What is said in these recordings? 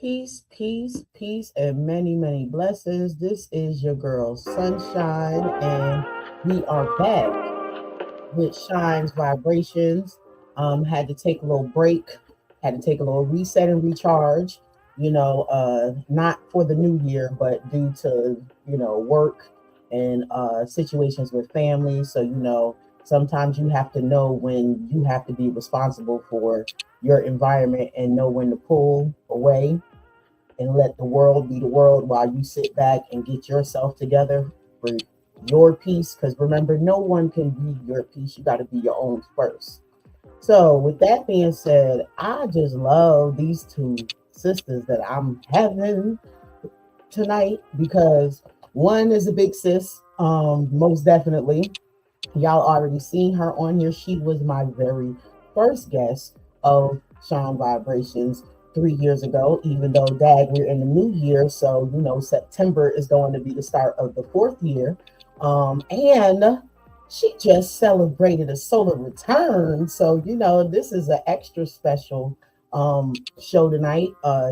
Peace, peace, peace, and many, many blessings. This is your girl Sunshine, and we are back with Shine's Vibrations. Had to take a little break, had to take a little reset and recharge. Not for the new year, but due to work and situations with family. So sometimes you have to know when you have to be responsible for your environment and know when to pull away and let the world be the world while you sit back and get yourself together for your peace. Because remember, no one can be your peace. You got to be your own first. So, with that being said, I just love these two sisters that I'm having tonight because one is a big sis, most definitely. Y'all already seen her on here. She was my very first guest of Sean Vibrations 3 years ago, even though we're in the new year. So, September is going to be the start of the fourth year. And she just celebrated a solar return. So, this is an extra special show tonight.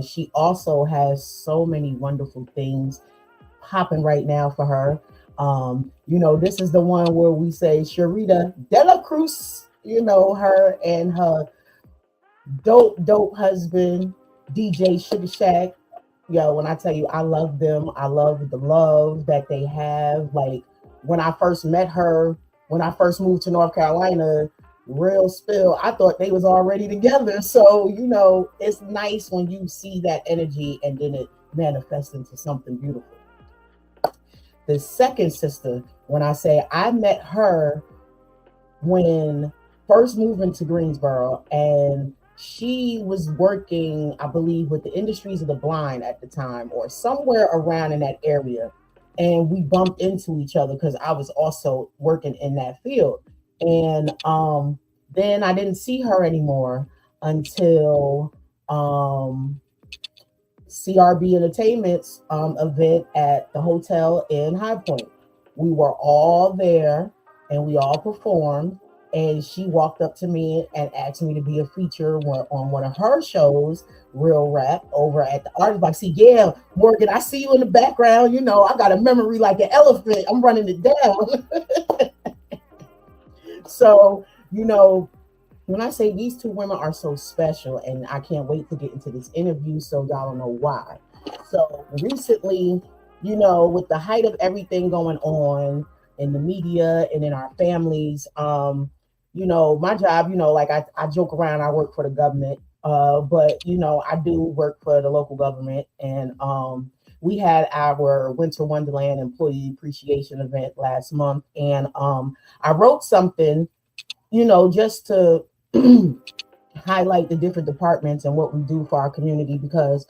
She also has so many wonderful things popping right now for her. This is the one where we say Sherrita Delacruz, her and her dope husband, DJ Sugar Shack. Yo, when I tell you I love them, I love the love that they have. Like when I first met her, when I first moved to North Carolina, real spill, I thought they was already together. So, it's nice when you see that energy and then it manifests into something beautiful. The second sister, when I say I met her when first moving to Greensboro, and she was working, I believe, with the Industries of the Blind at the time or somewhere around in that area. And we bumped into each other because I was also working in that field. And then I didn't see her anymore until CRB Entertainment's event at the hotel in High Point. We were all there and we all performed. And she walked up to me and asked me to be a feature on one of her shows, Real Rap, over at the Artist Box. See, yeah, Morgan, I see you in the background. I got a memory like an elephant. I'm running it down. So, when I say these two women are so special, and I can't wait to get into this interview so y'all don't know why. So recently, with the height of everything going on in the media and in our families, my job, like I joke around, I work for the government, but I do work for the local government, and we had our Winter Wonderland employee appreciation event last month, and I wrote something, just to highlight the different departments and what we do for our community, because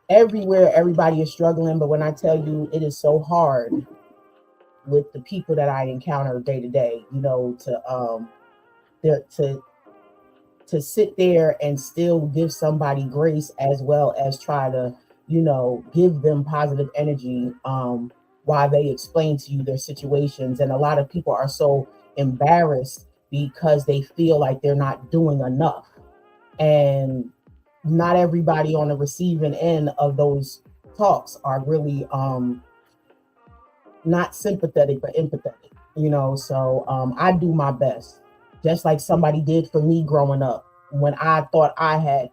everywhere everybody is struggling. But when I tell you it is so hard with the people that I encounter day to day, to sit there and still give somebody grace as well as try to, give them positive energy while they explain to you their situations. And a lot of people are so embarrassed because they feel like they're not doing enough. And not everybody on the receiving end of those talks are really not sympathetic but empathetic. So I do my best, just like somebody did for me growing up. When I thought I had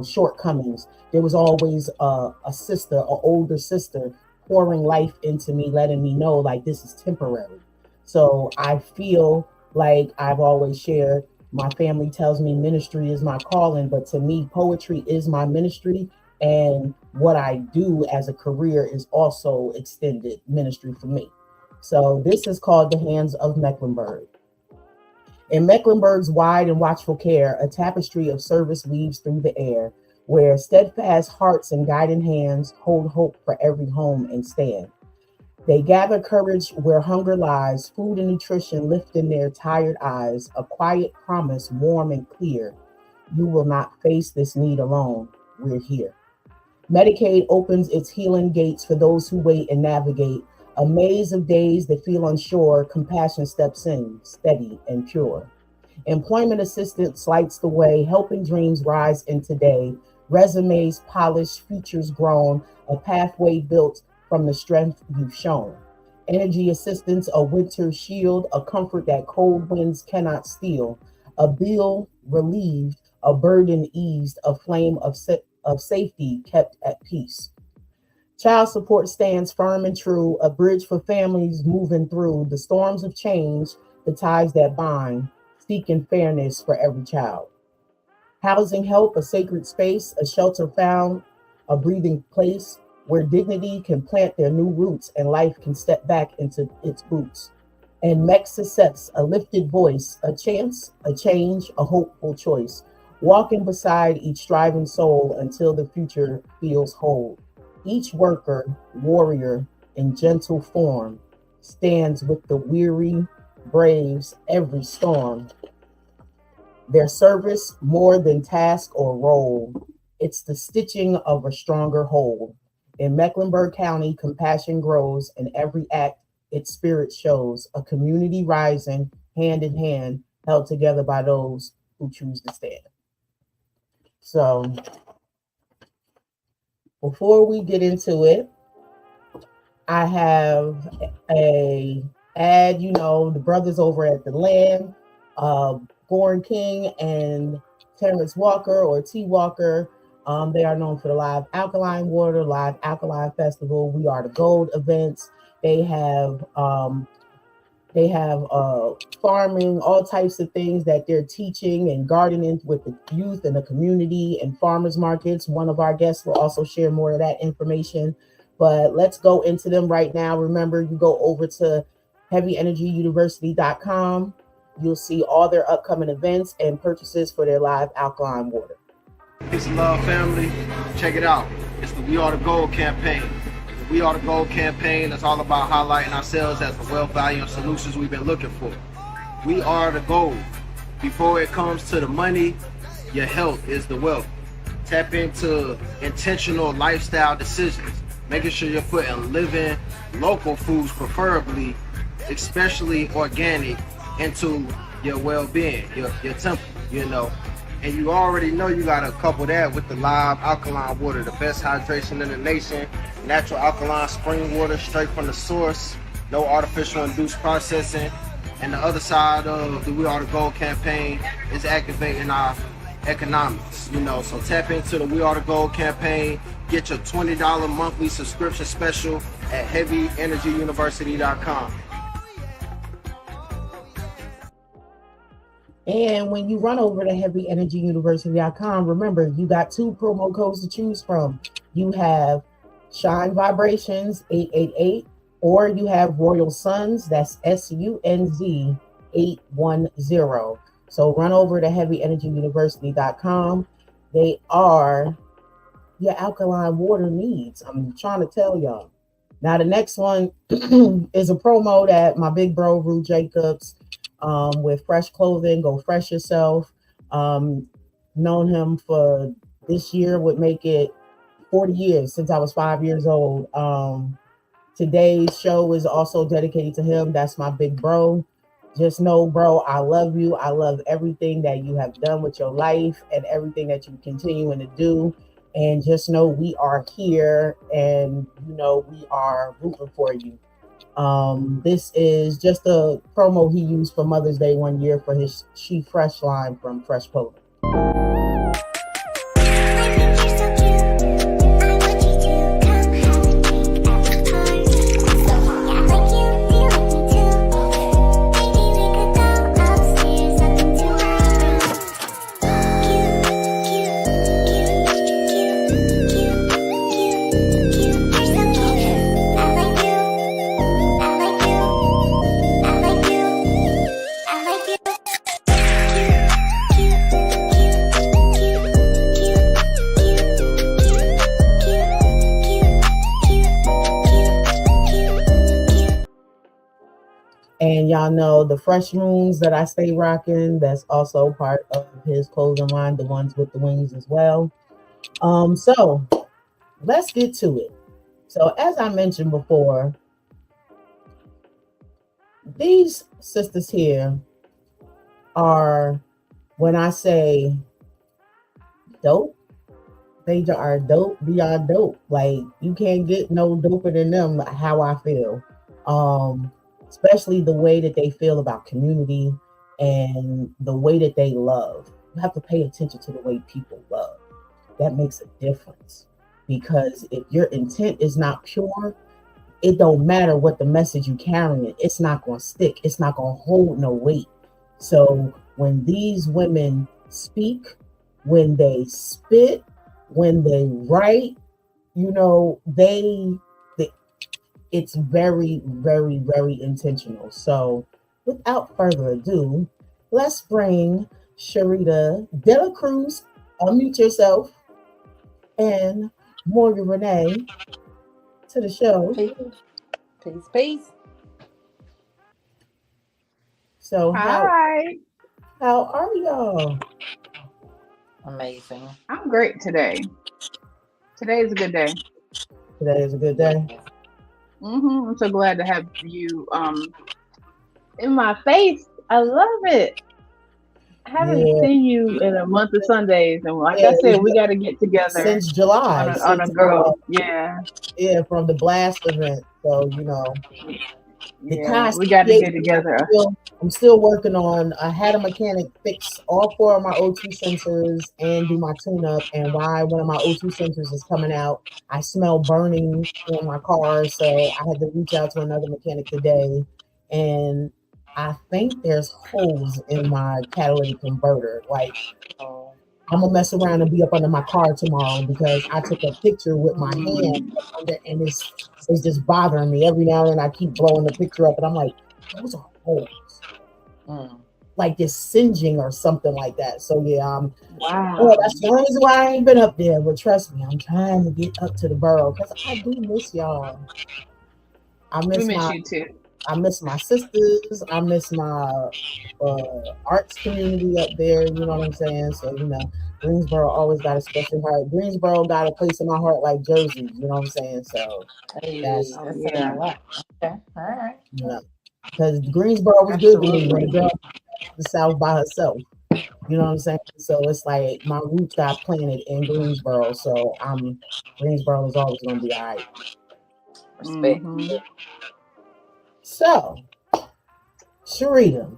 shortcomings, there was always a sister, an older sister, pouring life into me, letting me know like this is temporary. So I feel like I've always shared, my family tells me ministry is my calling, but to me, poetry is my ministry. And what I do as a career is also extended ministry for me. So this is called The Hands of Mecklenburg. In Mecklenburg's wide and watchful care, a tapestry of service weaves through the air, where steadfast hearts and guiding hands hold hope for every home and stand. They gather courage where hunger lies, food and nutrition lifting their tired eyes, a quiet promise warm and clear. You will not face this need alone. We're here. Medicaid opens its healing gates for those who wait and navigate a maze of days that feel unsure. Compassion steps in, steady and pure. Employment assistance lights the way, helping dreams rise in today. Resumes polished, futures grown, a pathway built from the strength you've shown. Energy assistance, a winter shield, a comfort that cold winds cannot steal. A bill relieved, a burden eased, a flame of safety kept at peace. Child support stands firm and true, a bridge for families moving through the storms of change, the ties that bind, seeking fairness for every child. Housing help, a sacred space, a shelter found, a breathing place where dignity can plant their new roots and life can step back into its boots. And Mech success, a lifted voice, a chance, a change, a hopeful choice, walking beside each striving soul until the future feels whole. Each worker, warrior in gentle form, stands with the weary, braves every storm. Their service more than task or role. It's the stitching of a stronger whole. In Mecklenburg County, compassion grows in every act its spirit shows, a community rising hand in hand, held together by those who choose to stand. So before we get into it, I have a ad, the brothers over at the Land, Goran King and Terrence Walker or T Walker. They are known for the Live Alkaline Water, Live Alkaline Festival, We Are the Gold events. They have farming, all types of things that they're teaching and gardening with the youth and the community and farmers markets. One of our guests will also share more of that information. But let's go into them right now. Remember, you go over to heavyenergyuniversity.com. You'll see all their upcoming events and purchases for their Live Alkaline Water. Peace and love, family. Check it out. It's the We Are the Gold campaign. The We Are the Gold campaign is all about highlighting ourselves as the wealth, value, and solutions we've been looking for. We are the gold. Before it comes to the money, your health is the wealth. Tap into intentional lifestyle decisions, making sure you're putting living local foods, preferably, especially organic, into your well-being, your temple, And you already know you got to couple that with the Live Alkaline Water, the best hydration in the nation, natural alkaline spring water straight from the source, no artificial induced processing. And the other side of the We Are the Gold campaign is activating our economics, So tap into the We Are the Gold campaign. Get your $20 monthly subscription special at heavyenergyuniversity.com. And when you run over to heavyenergyuniversity.com, remember, you got two promo codes to choose from. You have Shine Vibrations 888, or you have Royal Suns, that's SUNZ 810. So run over to heavyenergyuniversity.com. They are your alkaline water needs. I'm trying to tell y'all. Now, the next one is a promo that my big bro, Rue Jacobs, with Fresh Clothing, Go Fresh Yourself. Known him for this year would make it 40 years since I was 5 years old. Today's show is also dedicated to him. That's my big bro. Just know, bro, I love you. I love everything that you have done with your life and everything that you're continuing to do. And just know we are here and, we are rooting for you. This is just a promo he used for Mother's Day one year for his She Fresh line from Fresh Clothing. And y'all know the Fresh Moons that I stay rocking, that's also part of his clothing line, the ones with the wings as well. So let's get to it. So as I mentioned before, these sisters here are, when I say dope, They are dope beyond dope. Like you can't get no doper than them. How I feel, um, especially the way that they feel about community and the way that they love. You have to pay attention to the way people love. That makes a difference because if your intent is not pure, it don't matter what the message you carrying. It's not gonna stick. It's not gonna hold no weight. So when these women speak, when they spit, when they write, they it's very, very, very intentional. So without further ado, let's bring Sherrita Delacruz, unmute yourself, and Morgan Renee to the show. Peace, peace, peace. So Hi. how are y'all? Amazing. I'm great today. Today is a good day. Today is a good day. I'm so glad to have you in my face. I love it. I haven't seen you in a month of Sundays, and like I said, we got to get together since July on a girl. Yeah, from the blast event. So we got to get together. I'm still working on. I had a mechanic fix all 4 of my O2 sensors and do my tune-up. And while one of my O2 sensors is coming out, I smell burning in my car. So I had to reach out to another mechanic today. And I think there's holes in my catalytic converter. Like, I'm gonna mess around and be up under my car tomorrow because I took a picture with my hand under, and it's just bothering me every now and then. I keep blowing the picture up, and I'm like, those are holes, like this singeing or something like that. So wow. That's the reason why I ain't been up there. But trust me, I'm trying to get up to the borough because I do miss y'all. We miss you too. I miss my sisters. I miss my arts community up there. You know what I'm saying? So, Greensboro always got a special heart. Greensboro got a place in my heart like Jersey. You know what I'm saying? So, that's okay. All right. Because Greensboro was good to me when the girl was the South by herself. You know what I'm saying? So, it's like my roots got planted in Greensboro. So, Greensboro is always going to be all right. Respect. So, Sherrita,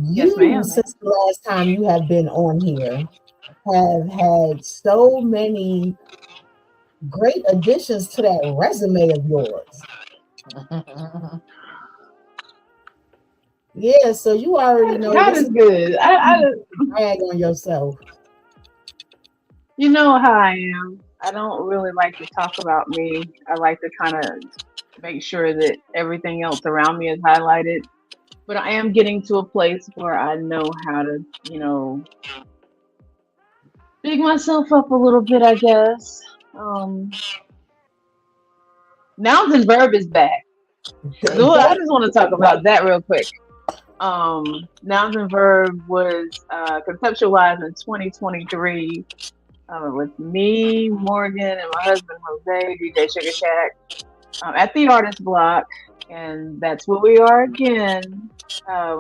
since the last time you have been on here, have had so many great additions to that resume of yours. Yeah, so you already know that is good. I brag on yourself. You know how I am. I don't really like to talk about me. I like to kind of make sure that everything else around me is highlighted. But I am getting to a place where I know how to, big myself up a little bit, I guess. Nouns and verb is back. So I just want to talk about that real quick. Nouns and verb was conceptualized in 2023 with me, Morgan, and my husband Jose, DJ Sugar Shack, at the Artist Block, and that's where we are again.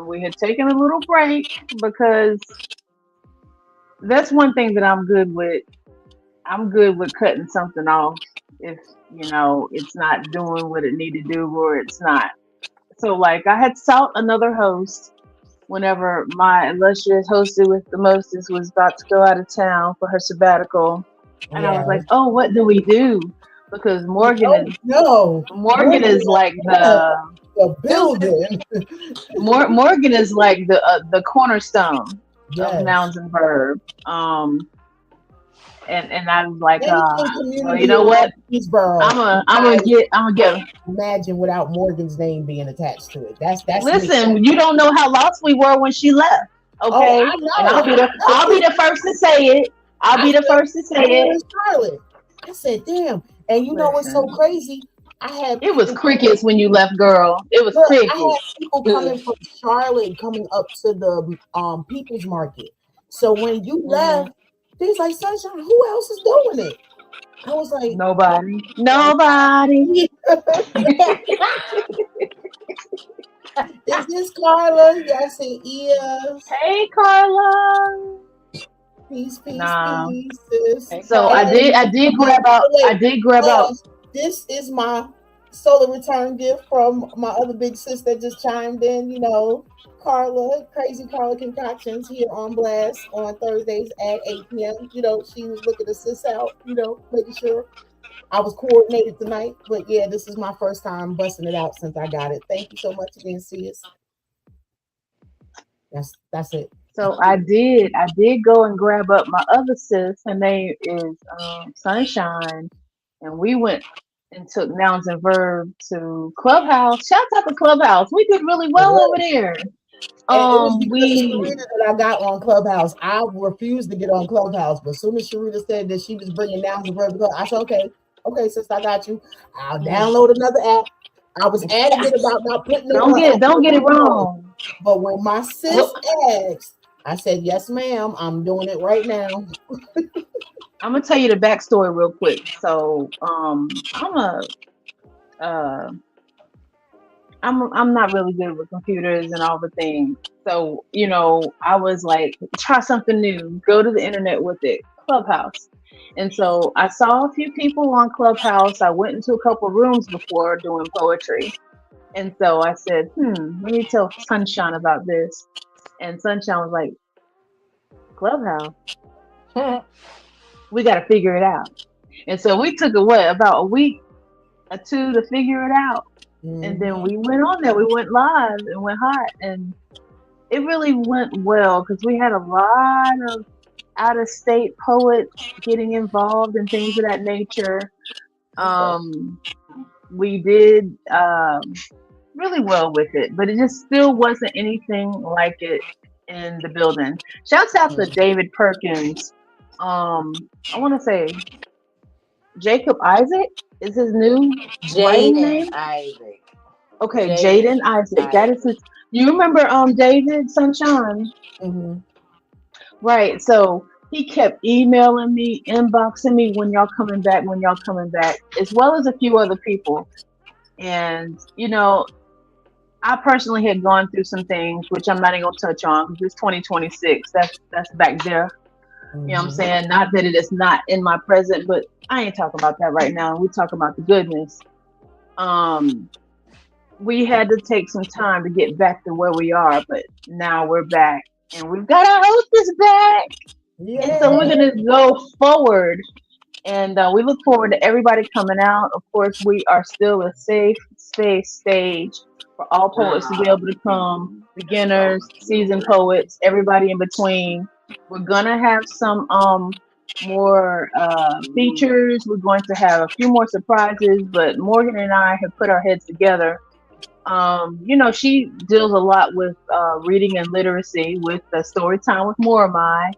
We had taken a little break because that's one thing that I'm good with. I'm good with cutting something off if it's not doing what it need to do or it's not. So like I had sought another host whenever my illustrious hosted with the mostest was about to go out of town for her sabbatical. And I was like, oh, what do we do? Because Morgan is like the building. Morgan is like the cornerstone of nouns and verb. And I was like, well, you know what? I'm gonna get. Imagine without Morgan's name being attached to it. That's. Listen, you don't know how lost we were when she left. Okay, and I'll be the first to say it. I'll be the first to say it. Charlotte. I said, damn. And you know what's so crazy? It was crickets when you left, girl. It was crickets. I had people coming from Charlotte coming up to the People's Market. So when you left, they was like, Sunshine, who else is doing it? I was like, nobody. Is this Carla? Yes, it is. Hey, Carla. Peace, peace, Nah. peace, sis. Hey, So Carla. And I wait, did grab out. this is my solar return gift from my other big sis that just chimed in. Carla, Crazy Carla Concoctions here on Blast on Thursdays at 8 p.m. She was looking to sis out. Making sure I was coordinated tonight. But yeah, this is my first time busting it out since I got it. Thank you so much again, sis. That's it. So I did go and grab up my other sis. Her name is Sunshine, and we went and took nouns and verbs to Clubhouse. Shout out to Clubhouse. We did really well over there. And it was because of We Sherrita that I got on Clubhouse. I refused to get on Clubhouse, but as soon as Sherrita said that she was bringing nouns and verbs, I said, okay, sis, I got you. I'll download another app. I was adamant about not putting it on. don't get it wrong. But when my sis asked, I said, yes, ma'am, I'm doing it right now. I'm gonna tell you the backstory real quick. So I'm not really good with computers and all the things. So, I was like, try something new, go to the internet with it, Clubhouse. And so I saw a few people on Clubhouse. I went into a couple rooms before doing poetry. And so I said, let me tell Sunshine about this. And Sunshine was like, Clubhouse, we got to figure it out. And so we took about a week or two to figure it out. And then we went on there. We went live and went hot, and it really went well because we had a lot of out-of-state poets getting involved and things of that nature. We did really well with it, but it just still wasn't anything like it in the building. Shouts out to David Perkins. I want to say Jacob Isaac is his new writing name. Isaac. Okay, Jaden Isaac. That is his. You remember David Sunshine? Mm-hmm. Right. So he kept emailing me, inboxing me when y'all coming back, as well as a few other people. And I personally had gone through some things which I'm not even gonna touch on because it's 2026. That's back there. You know what I'm saying? Not that it is not in my present, but I ain't talking about that right now. We talk about the goodness. We had to take some time to get back to where we are, but now we're back and we've got our hostess back. Yeah. And so we're gonna go forward, and we look forward to everybody coming out. Of course, we are still a safe stage for all poets to be able to come, beginners, seasoned poets, everybody in between. We're gonna have some more features. We're going to have a few more surprises, but Morgan and I have put our heads together. She deals a lot with reading and literacy with the Story Time with Moramai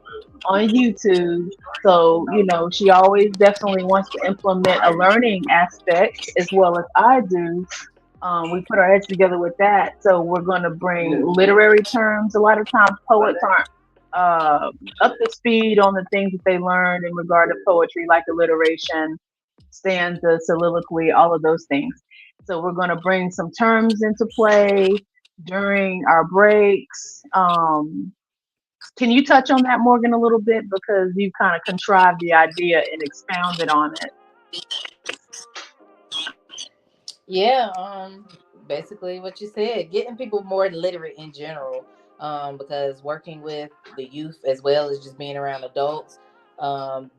on YouTube. So, she always definitely wants to implement a learning aspect as well as I do. We put our heads together with that. So we're going to bring literary terms. A lot of times poets aren't up to speed on the things that they learned in regard to poetry, like alliteration, stanza, soliloquy, all of those things. So we're going to bring some terms into play during our breaks. Can you touch on that, Morgan, a little bit? Because you kind of contrived the idea and expounded on it. Yeah, basically what you said, getting people more literate in general, because working with the youth as well as just being around adults,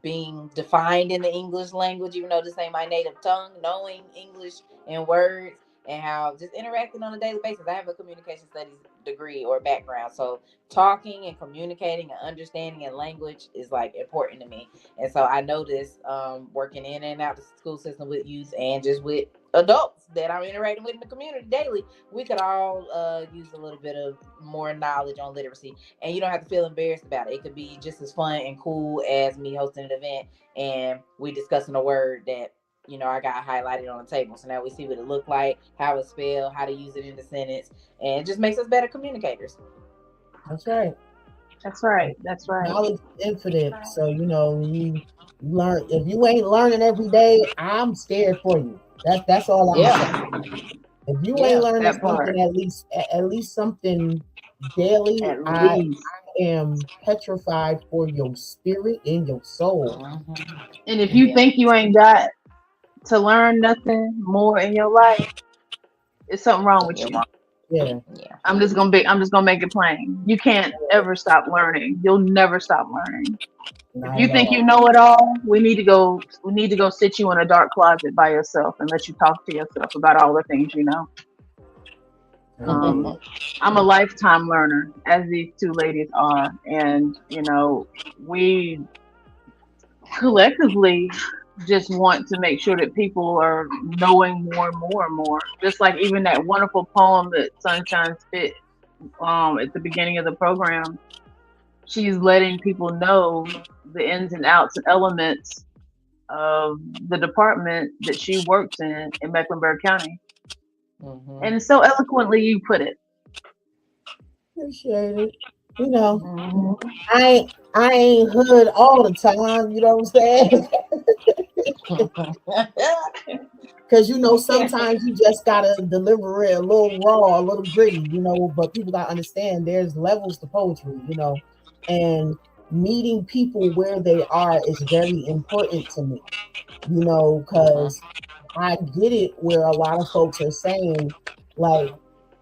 being defined in the English language, even though this ain't my native tongue, knowing English and words and how just interacting on a daily basis. I have a communication studies degree or background, so talking and communicating and understanding and language is like important to me. And so I noticed working in and out the school system with youth and just with adults that I'm interacting with in the community daily, we could all use a little bit of more knowledge on literacy, and you don't have to feel embarrassed about it. It could be just as fun and cool as me hosting an event and we discussing a word that I got highlighted on the table. So now we see what it looked like, how it's spelled, how to use it in the sentence, and it just makes us better communicators. That's right. Knowledge is infinite. So you learn. If you ain't learning every day, I'm scared for you. That's all I'm saying. If you ain't learning something, at least something daily, I am petrified for your spirit and your soul. And if you Yeah. think you ain't got to learn nothing more in your life, it's something wrong with You're you. wrong. Yeah, Yeah. I'm just gonna make it plain. You can't ever stop learning. You'll never stop learning. If not you at think you all. know it all, we need to go sit you in a dark closet by yourself and let you talk to yourself about all the things you know. Um, Indeed. I'm a lifetime learner, as these two ladies are, and we collectively just want to make sure that people are knowing more and more and more. Just like even that wonderful poem that Sunshine spit at the beginning of the program, she's letting people know the ins and outs and elements of the department that she works in Mecklenburg County. Mm-hmm. And so eloquently you put it. Appreciate it. You know, Mhm. I ain't hood all the time. You know what I'm saying? Because sometimes you just gotta deliver it a little raw, a little gritty. But people gotta understand there's levels to poetry. And meeting people where they are is very important to me. Because I get it where a lot of folks are saying, like,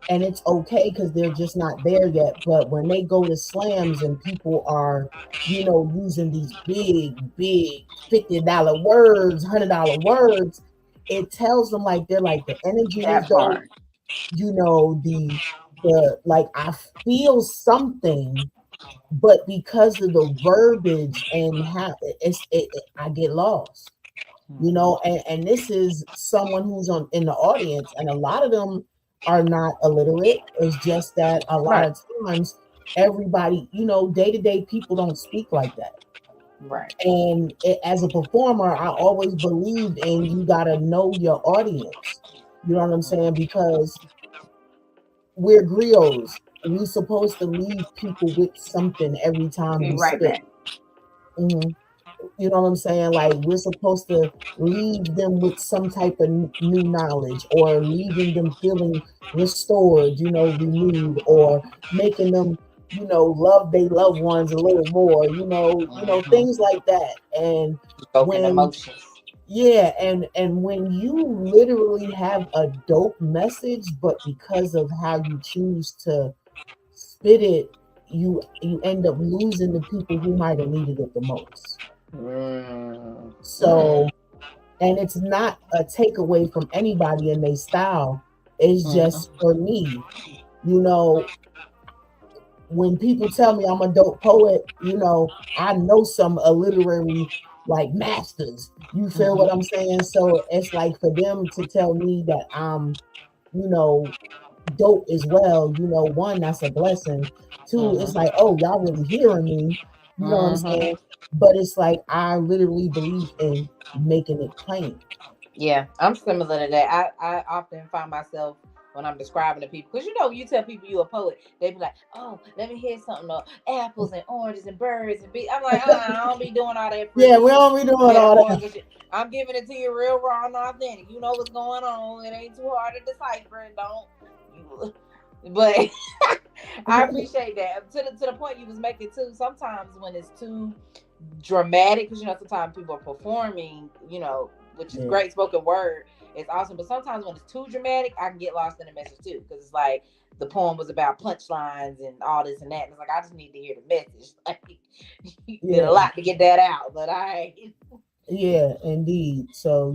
and it's okay because they're just not there yet. But when they go to slams and people are, using these big $50 words, $100 words, it tells them like they're like the energy is That dope. part. The like I feel something, but because of the verbiage and how I get lost. And this is someone who's in the audience, and a lot of them are not illiterate. It's just that a lot Right. of times everybody, day-to-day people don't speak like that. Right. And as a performer, I always believed in you got to know your audience. You know what I'm saying? Because we're griots. We're supposed to leave people with something every time Be we right spit. back. Mhm. You know what I'm saying? Like we're supposed to leave them with some type of new knowledge, or leaving them feeling restored, renewed, or making them, love their loved ones a little more, Mm-hmm. things like that. And Spoken when emotions. yeah, and when you literally have a dope message, but because of how you choose to spit it, you end up losing the people who might have needed it the most. Mm. So, and it's not a takeaway from anybody in their style. It's just Mm-hmm. for me, you know, when people tell me I'm a dope poet, I know some literary like masters. You feel what I'm saying? So it's like for them to tell me that I'm, you know, dope as well, one, that's a blessing. Two, it's Mm-hmm. like, oh, y'all really hearing me. You know what I'm Mm-hmm. saying? But it's like I literally believe in making it plain. Yeah, I'm similar to that. I often find myself when I'm describing to people, because when you tell people you a poet, they be like, "Oh, let me hear something of apples and oranges and birds and bees." I'm like, I don't be doing all that Yeah, we frivolous don't be doing all that. metaphorical shit. I'm giving it to you real raw and authentic. You know what's going on. It ain't too hard to decipher. Don't you? But I appreciate that. To the point you was making too. Sometimes when it's too dramatic, because sometimes people are performing, which is Yeah, great spoken word. It's awesome, but sometimes when it's too dramatic, I can get lost in the message too, because it's like the poem was about punchlines and all this and that. And it's like I just need to hear the message. Like you did a yeah, lot to get that out, but yeah, indeed. So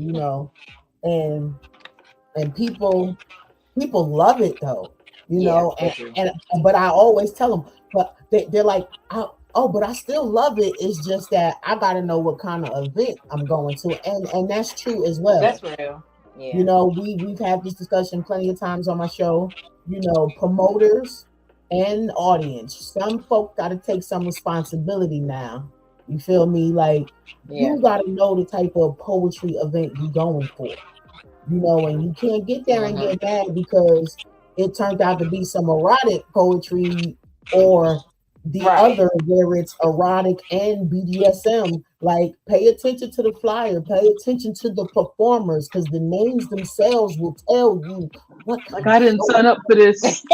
and people love it though, yeah, they and, do. and but I always tell them, but they're like, oh, but I still love it. It's just that I got to know what kind of event I'm going to, and that's true as That's well. real. Yeah. We've had this discussion plenty of times on my show. Promoters and audience, some folk got to take some responsibility now. You feel me? Like Yeah. you got to know the type of poetry event you going for, and you can't get there and Mm-hmm. get mad because it turned out to be some erotic poetry, or the Right. other where it's erotic and BDSM. Like, pay attention to the flyer, pay attention to the performers, because the names themselves will tell you what Like kind of I didn't show. sign up for this.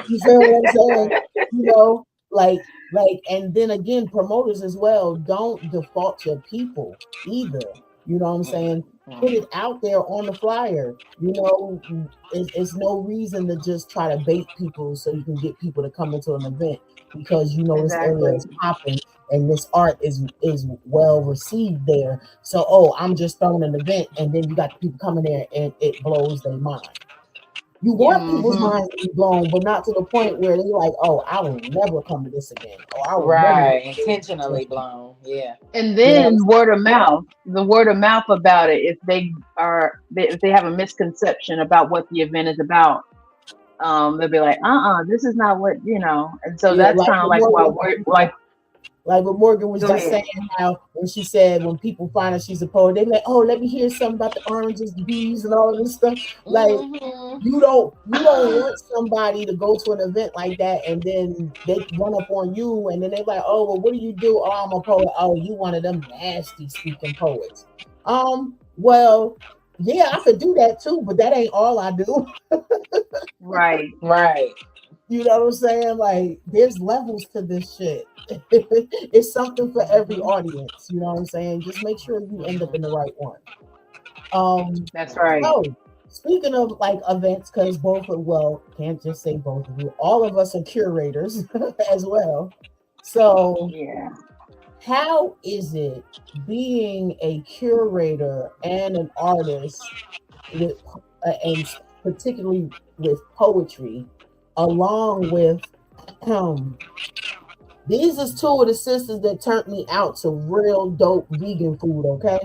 You feel what I'm saying? You know, And then again, promoters as well, don't default your people either. You know what I'm saying? Put it out there on the flyer. You know, it's no reason to just try to bait people so you can get people to come into an event because you know this area Exactly. is popping and this art is well received there. So, oh, I'm just throwing an event, and then you got people coming there and it blows their mind. You want people's Mhm. minds to be blown, but not to the point where they're like, "Oh, I will never come to this again," or "I will never Right. get this Intentionally attention." blown. Yeah. And You know, then word of mouth, the word of mouth about it, if they have a misconception about what the event is about, they'll be like, this is not what, and so yeah, that's kind of like why we're like, like what Morgan was go just ahead. saying, how when she said when people find out she's a poet, they be like, "Oh, let me hear something about the oranges, the bees, and all of this stuff." Like Mm-hmm. you don't want somebody to go to an event like that and then they run up on you and then they're like, "Oh, well, what do you do?" "Oh, I'm a poet." "Oh, you one of them nasty speaking poets." Well, yeah, I could do that too, but that ain't all I do. Right. Right. You know what I'm saying? Like, there's levels to this shit. It's something for every Mm-hmm. audience. You know what I'm saying? Just make sure you end up in the right one. Um, That's right. so speaking of like events, because can't just say both of you. All of us are curators as well. So Yeah. how is it being a curator and an artist with and particularly with poetry, along with these is two of the sisters that turned me out to real dope vegan food, okay?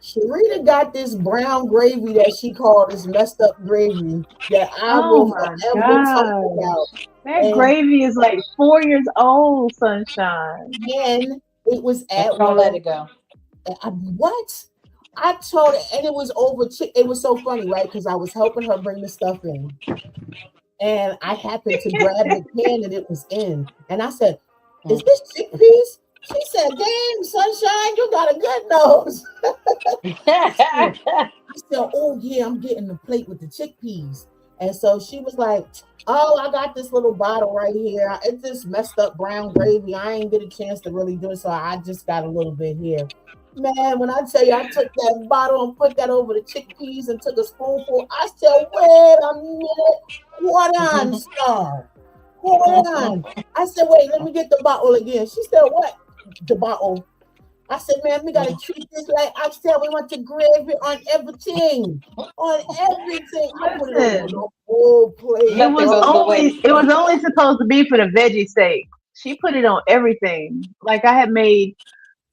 Sherrita got this brown gravy that she called this messed up gravy that I Oh will my forever talk God. about. That And gravy is like 4 years old, Sunshine. then it was Ain't at gonna let work. it go. What? I told her, and it was over. It was so funny, right? Because I was helping her bring the stuff in, and I happened to grab the can that it was in, and I said, "Is this chickpeas?" She said, "Damn, Sunshine, you got a good nose." I said, "Oh yeah, I'm getting the plate with the chickpeas." And so she was like, "Oh, I got this little bottle right here. It's this messed up brown gravy. I ain't get a chance to really do it, so I just got a little bit here." Man, when I tell you I took that bottle and put that over the chickpeas and took a spoonful, I said, "Wait a minute. Hold on, star. Hold on." I said, "Wait, let me get the bottle again." She said, "What? The bottle?" I said, "Man, we gotta treat this like I said. We want to gravy on everything, on everything." I put it over Listen, the whole plate. Nothing goes to waste. it was only supposed to be for the veggie steak. She put it on everything. Like I had made,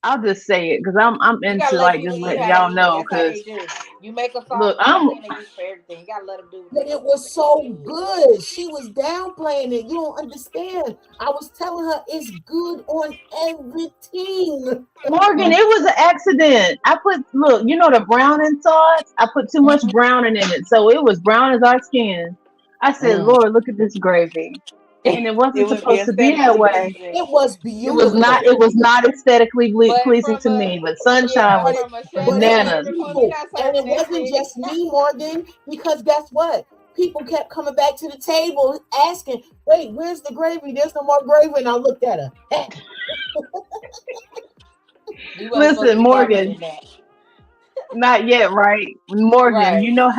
I'll just say it because I'm You gotta into let like people just eat letting how they y'all eat. know That's how because they do. You make a sauce look, for one thing, they eat for everything. You gotta let them do what But they it gonna was make so it good. good. She was downplaying it. You don't understand. I was telling her it's good on everything. Morgan, it was an accident. I put look, the browning sauce. I put too much Mm-hmm. browning in it, so it was brown as our skin. I said, Mm. Lord, look at this gravy, and it It wasn't would be supposed to be that aesthetically way. pleasing. It was It was not. beautiful. It was not aesthetically But pleasing from to a me. But Sunshine was but it from a chef but it was bananas. standard point, we're beautiful. not And serving it that wasn't shit. just me, Morgan, because guess what? People kept coming back to the table asking, "Wait, where's the gravy? There's no more gravy." And I looked at her. We wasn't supposed to Listen, be Morgan, marketing that. not yet, right? Morgan, Right. you know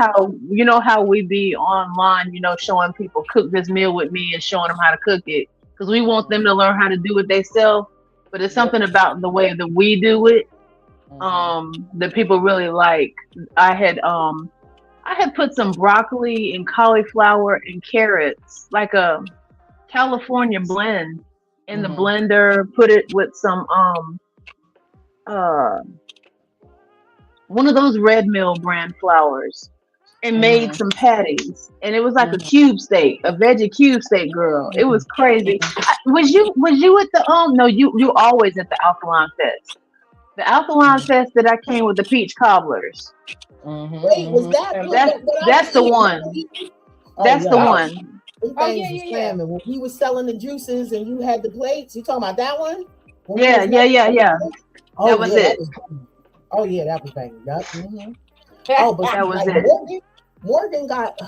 how we be online, showing people cook this meal with me and showing them how to cook it because we want them to learn how to do it themselves. But it's Yep. something about the way that we do it Mm-hmm. that people really like. I had um I had put some broccoli and cauliflower and carrots, like a California blend, in the Mm-hmm. blender. Put it with some uh one of those red mill brand flours and made Mm-hmm. some patties. And it was like a Mm-hmm. cube steak, a veggie cube steak, girl. It was crazy. Was you at the no, you always at the Alkaline Fest. The Alkaline Fest that I came with the peach cobblers. Wait, was Mm-hmm. that And what I That's was the eating? one. Oh That's the yeah, oh, one. them oh yeah, things was yeah, yeah. slamming. When we was selling the juices and you had the plates, you talking about that one? When we Yeah, was yeah, messing yeah, with the yeah. plates? Oh That was yeah, that it. was banging. Oh yeah, that was banging. Yup. Oh, but see, That was like it. Morgan got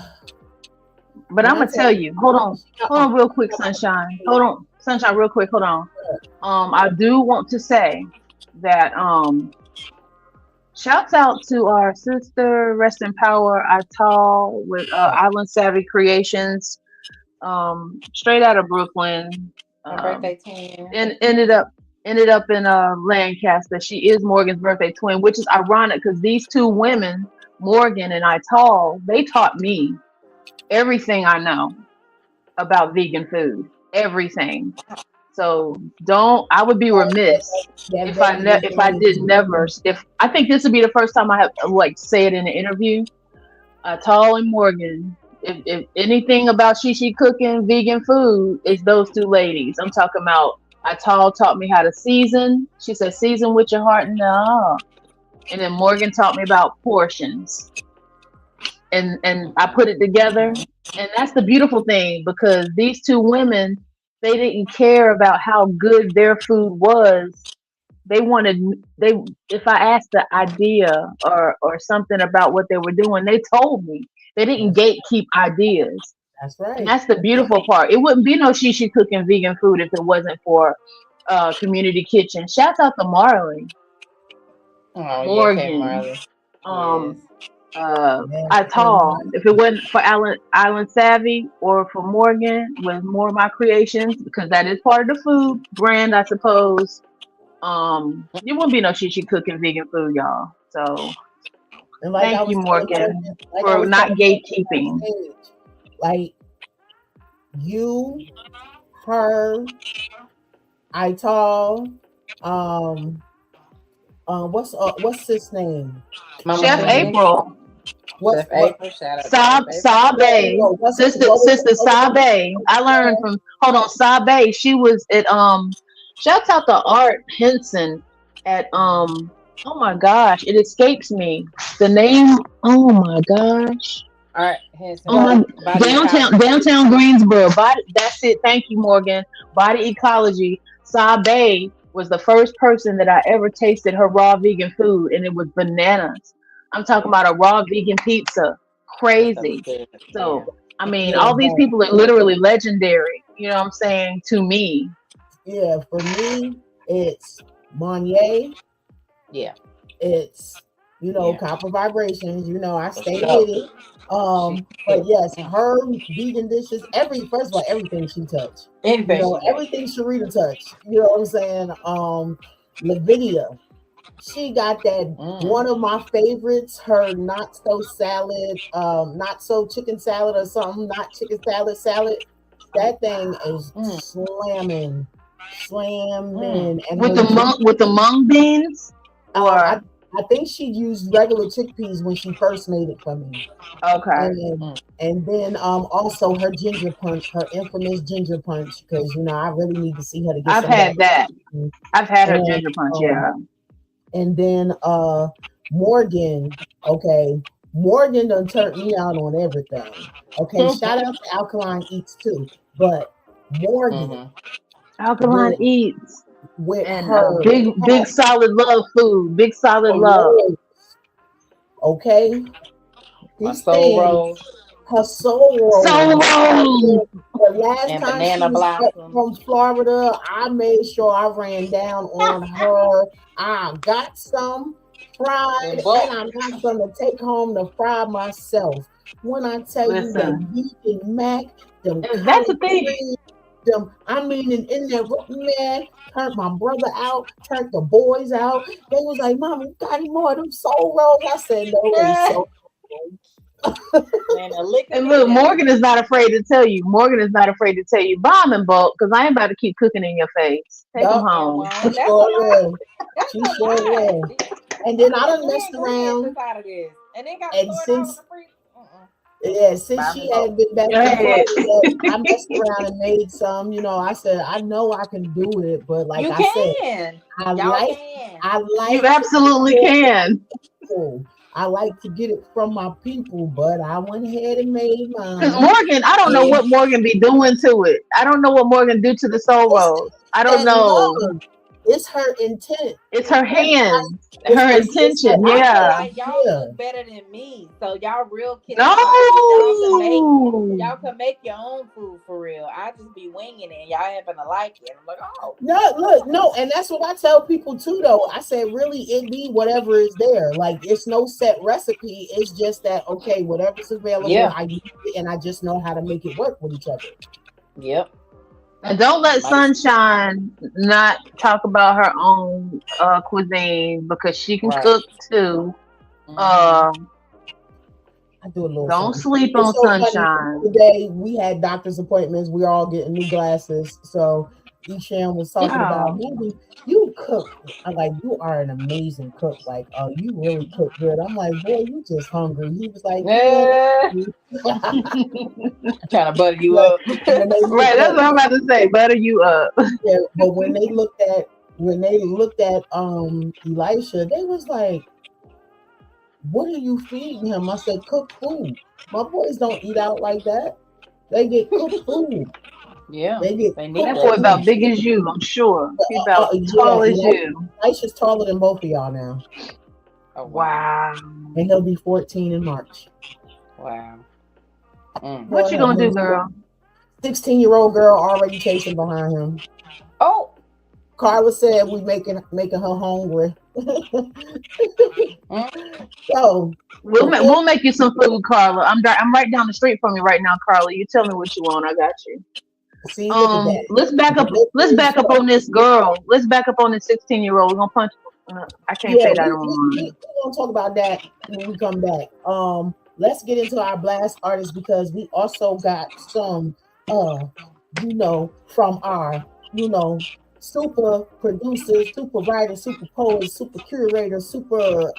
But When I'm I gonna tell tell you, you. Hold on, real quick, sunshine. Hold on, sunshine, real quick. Hold on. I do want to say that shouts out to our sister, rest in power, Ital with Island Savvy Creations, straight out of Brooklyn. My birthday twin. And ended up in Lancaster. She is Morgan's birthday twin, which is ironic because these two women, Morgan and Ital, they taught me everything I know about vegan food. Everything. So don't. I would be remiss that if I lady is if I did never. If I think this would be the first time I have like say it in an interview. Tall and Morgan. If anything about Shishi cooking vegan food, it's those two ladies. I'm talking about. Tall taught me how to season. She said season with your heart. No. And then Morgan taught me about portions. And I put it together. And that's the beautiful thing because these two women, they didn't care about how good their food was. They wanted they if I asked the idea or something about what they were doing, they told me. They didn't gatekeep ideas. That's And right. that's the beautiful part. It wouldn't be no Shishi cooking vegan food if it wasn't for community kitchen. Shouts out to Marley, Oh yeah, K Morgan, Marley. Yes. um, Yes, Ital. If it wasn't for Island Savvy or for Morgan with more of my creations, because that is part of the food brand, I suppose. There wouldn't be no Shishi cooking vegan food, y'all. So and like I thank you, was telling Morgan, Morgan, like I for was not telling Morgan gatekeeping. backstage, like you, her, Ital, um, what's his name? Mama Chef Phoenix. April, What's Chef what? April. Shout out to Chef April. Sabe, No, what's sister what was Sabe. I learned from hold on Sabe. She was at shouts out to Art Henson at oh my gosh, it escapes me. The name, oh my gosh. All right, Henson Oh my body ecology. downtown Greensboro. Body, that's it. Thank you, Morgan. Body ecology. Sabe was the first person that I ever tasted her raw vegan food, and it was bananas. I'm talking about a raw vegan pizza. That stuff is Crazy. good. Yeah. So I mean, Yeah, all these but people are literally legendary. You know what I'm saying to me. yeah, for me, it's Monye. Yeah. It's Yeah. copper vibrations. I For stay sure. with it. She But yes, her vegan dishes. First of all, everything she touched. anything she makes. Everything Sherrita touched. You know what I'm saying? Lavinia, she got that one of my favorites. Her not so salad, not so chicken salad or something. Not chicken salad. That thing is slamming, and With her the mung beans I or I think she used regular chickpeas when she first made it for me. okay. And then also her ginger punch, her infamous ginger punch, because I really need to see her to get I've some of had that. that. I've had her And ginger punch, yeah. and then Morgan, okay. Morgan done turned me out on everything. Okay, shout out to Alkaline Eats too. But Morgan Alkaline Eats. with And her big solid love food. Big solid love. Okay. My These soul things, rolls her soul rolls. Soul rolls. The last and time she banana was blossom. from Florida, I made sure I ran down on her. I got some fried, and I got some to take home to fry myself. When I tell you that vegan mac, them That's the collard thing. greens, them, I mean, in there, man, turned my brother out, turned the boys out. They was like, "Mom, you got any more of them soul rolls?" I said, "No, they soul Man, And look, Morgan is not afraid to tell you. Morgan is not afraid to tell you, buy them in bulk, because I ain't about to keep cooking in your face. Take them home. She sure will. She sure will. And then I done messed around. And since she had been back to Florida, I messed around and made some. I said I know I can do it, but like you I can. said, I like You absolutely can. I like to get it from my people, but I went ahead and made mine. Because Morgan, I don't know what Morgan be doing to it. I don't know what Morgan do to the soul rolls. I don't know. it's her intent. It's her hands, It's her intention. I feel Yeah. like y'all yeah. cook better than me, so y'all real kitchen No. y'all can make your own food for real. I just be winging it, and y'all happen to like it. I'm like, oh, No, look, no, and that's what I tell people too. Though I said, really, it be whatever is there. Like it's no set recipe. It's just that okay, whatever's available, yeah, I use it, and I just know how to make it work with each other. yep. And don't let Like, Sunshine not talk about her own cuisine because she can right. cook too. Mhm. I do a little Don't something. sleep It's on so funny. Sunshine. Today we had doctor's appointments. We're all getting new glasses. So Ishan was talking about, Yeah. maybe you cook. I'm like, you are an amazing cook. Like, oh, you really cook good. I'm like, boy, you just hungry. He was like, yeah. Yeah. Trying to butter you But up. when they Right, looked that's at, what I'm about to say. Butter you up. yeah, but when they looked at Elisha, they was like, what are you feeding him? I said, cook food. My boys don't eat out like that. They get cooked food. Yeah, They get they need cooked That boy that food. about too. big as you, I'm sure. He about Yeah, tall as you. Elisha's taller than both of y'all now, Oh wow, Wow. and he'll be 14 in March. wow. Mm. Go What you ahead, gonna do, honey. girl? 16-year-old girl already chasing behind him. Oh. Carla said we making her hungry. Mm. So We'll make you some food, Carla. I'm right down the street from you right now, Carla. You tell me what you want. I got you. see, look at that. Let's back up. Let's back up on this girl. Let's back up on this 16-year-old. We're gonna punch. I can't Yeah, say that we online. gonna talk about that when we come back. Let's get into our blast artists because we also got some, from our, super producers, super writers, super poets, super curators, super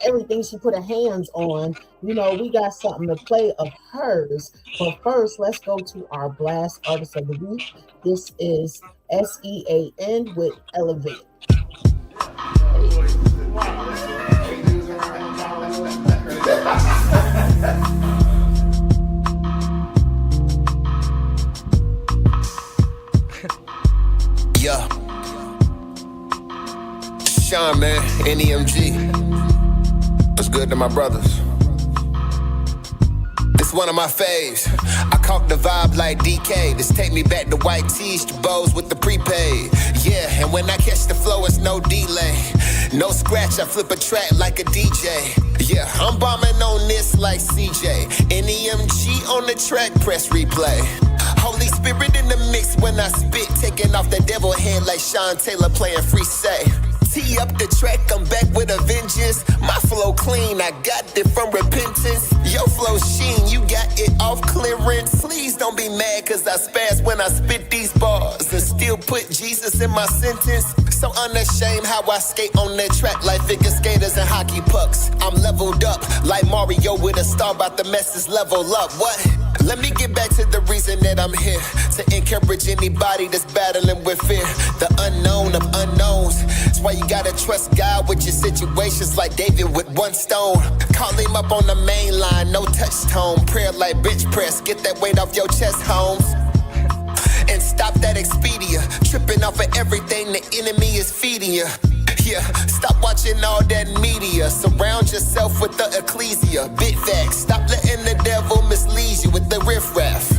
everything she put her hands on. We got something to play of hers. But first, let's go to our blast artist of the week. This is SEAN with Elevate. Yeah. Sean, man, NEMG. What's good to my brothers? This one of my faves. I caught the vibe like DK. This take me back to white tees, to bows with the prepaid. Yeah, and when I catch the flow, it's no delay. No scratch, I flip a track like a DJ. Yeah, I'm bombing on this like CJ. NEMG on the track, press replay. Holy Spirit in the mix when I spit, taking off the devil head like Sean Taylor playing free say. Tee up the track, I'm back with a vengeance. My flow clean, I got it from repentance. Your flow sheen, you got it off clearance. Please don't be mad cause I spaz when I spit these bars and still put Jesus in my sentence. So unashamed how I skate on that track like figure skaters and hockey pucks. I'm leveled up like Mario with a star, about the messes level up. What? Let me get back to the reason that I'm here, to encourage anybody that's battling with fear. The unknown of unknowns. That's why you gotta trust God with your situations like David with one stone. Call him up on the main line, no touch tone. Prayer like bench press, get that weight off your chest, Holmes. And stop that Expedia, tripping off of everything the enemy is feeding you. Yeah, stop watching all that media. Surround yourself with the ecclesia. Big facts, stop letting the devil mislead you with the riffraff.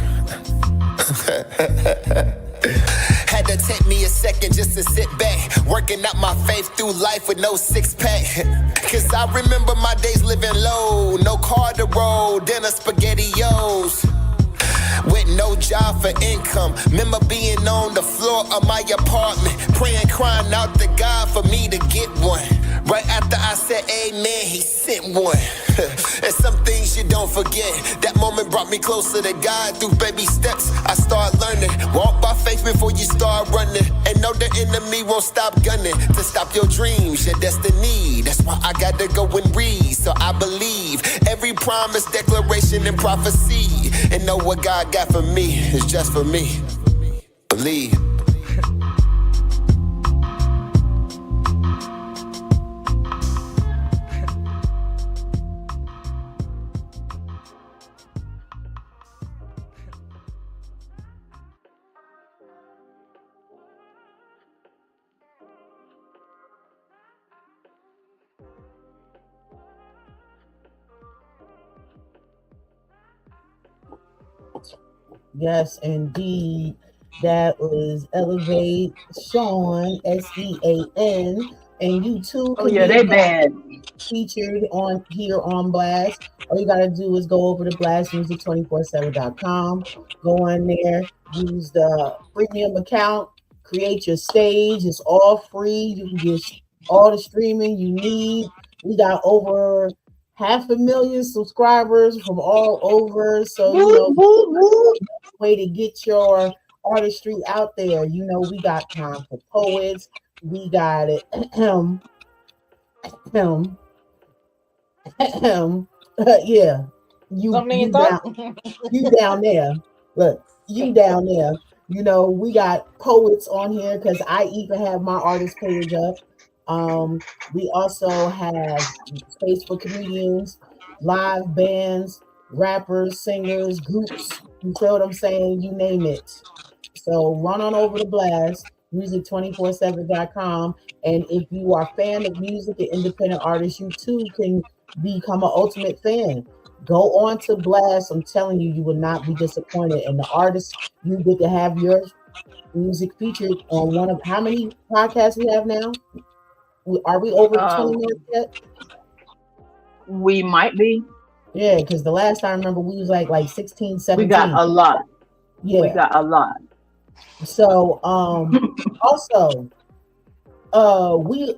Had to take me a second just to sit back, working out my faith through life with no six-pack. Cause I remember my days living low, no car to roll, dinner spaghettios. With no job for income. Remember being on the floor of my apartment, praying, crying out to God for me to get one. Right after I said amen, he sent one. And some things you don't forget. That moment brought me closer to God through baby steps. I start learning. Walk by faith before you start running. And know the enemy won't stop gunning to stop your dreams, your destiny. That's why I gotta go and read. So I believe every promise, declaration, and prophecy. And know what God got for me is just for me. Believe. Yes, indeed. That was Elevate Sean, Sean. And you too Oh can yeah, be a they bad. featured on here on Blast. All you gotta do is go over to blastmusic247.com. Go on there, use the premium account, create your stage. It's all free. You can get all the streaming you need. We got over 500,000 subscribers from all over. So you Woo, know, woo, woo. way to get your artistry out there. You know, we got time for poets. We got it. Yeah, Something in you thought? down you down there. Look, you down there. You know, we got poets on here because I even have my artist page up. We also have space for comedians, live bands, rappers, singers, groups. You feel what I'm saying? You name it. So run on over to Blast, music247.com. And if you are a fan of music and independent artists, you too can become an ultimate fan. Go on to Blast. I'm telling you, you will not be disappointed. And the artists, you get to have your music featured on one of how many podcasts we have now? Are we over the 20 Um, minutes yet? we might be. Yeah, because the last time I remember we was like 16, We got 17. a lot. We Yeah. got a lot. So also we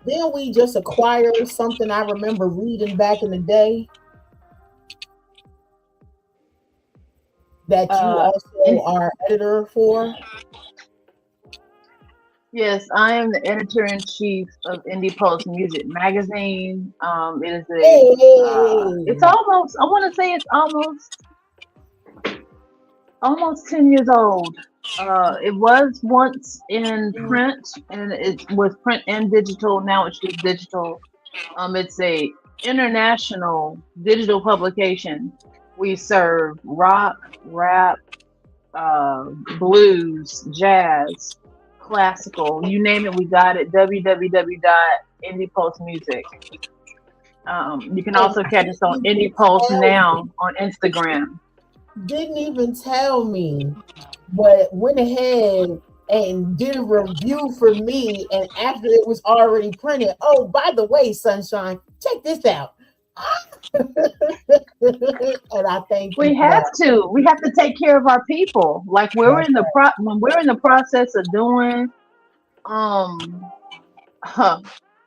then we just acquired something I remember reading back in the day that you also And are editor for. yes, I am the editor in chief of Indie Pulse Music Magazine. It is it's Hey. almost, I want to say it's almost 10 years old. It was once in print, and it was print and digital. Now it's just digital. It's a international digital publication. We serve rock, rap, uh, blues, jazz, classical, you name it, we got it. www.indie Pulse Music. You can And also catch us on didn't Indie even Pulse tell Now me, on Instagram. didn't even tell me, but went ahead and did a review for me. And after it was already printed, oh, by the way, Sunshine, check this out. And I thank you We for have that. to. We have to take care of our people. Like That's when we're in the process of doing um huh,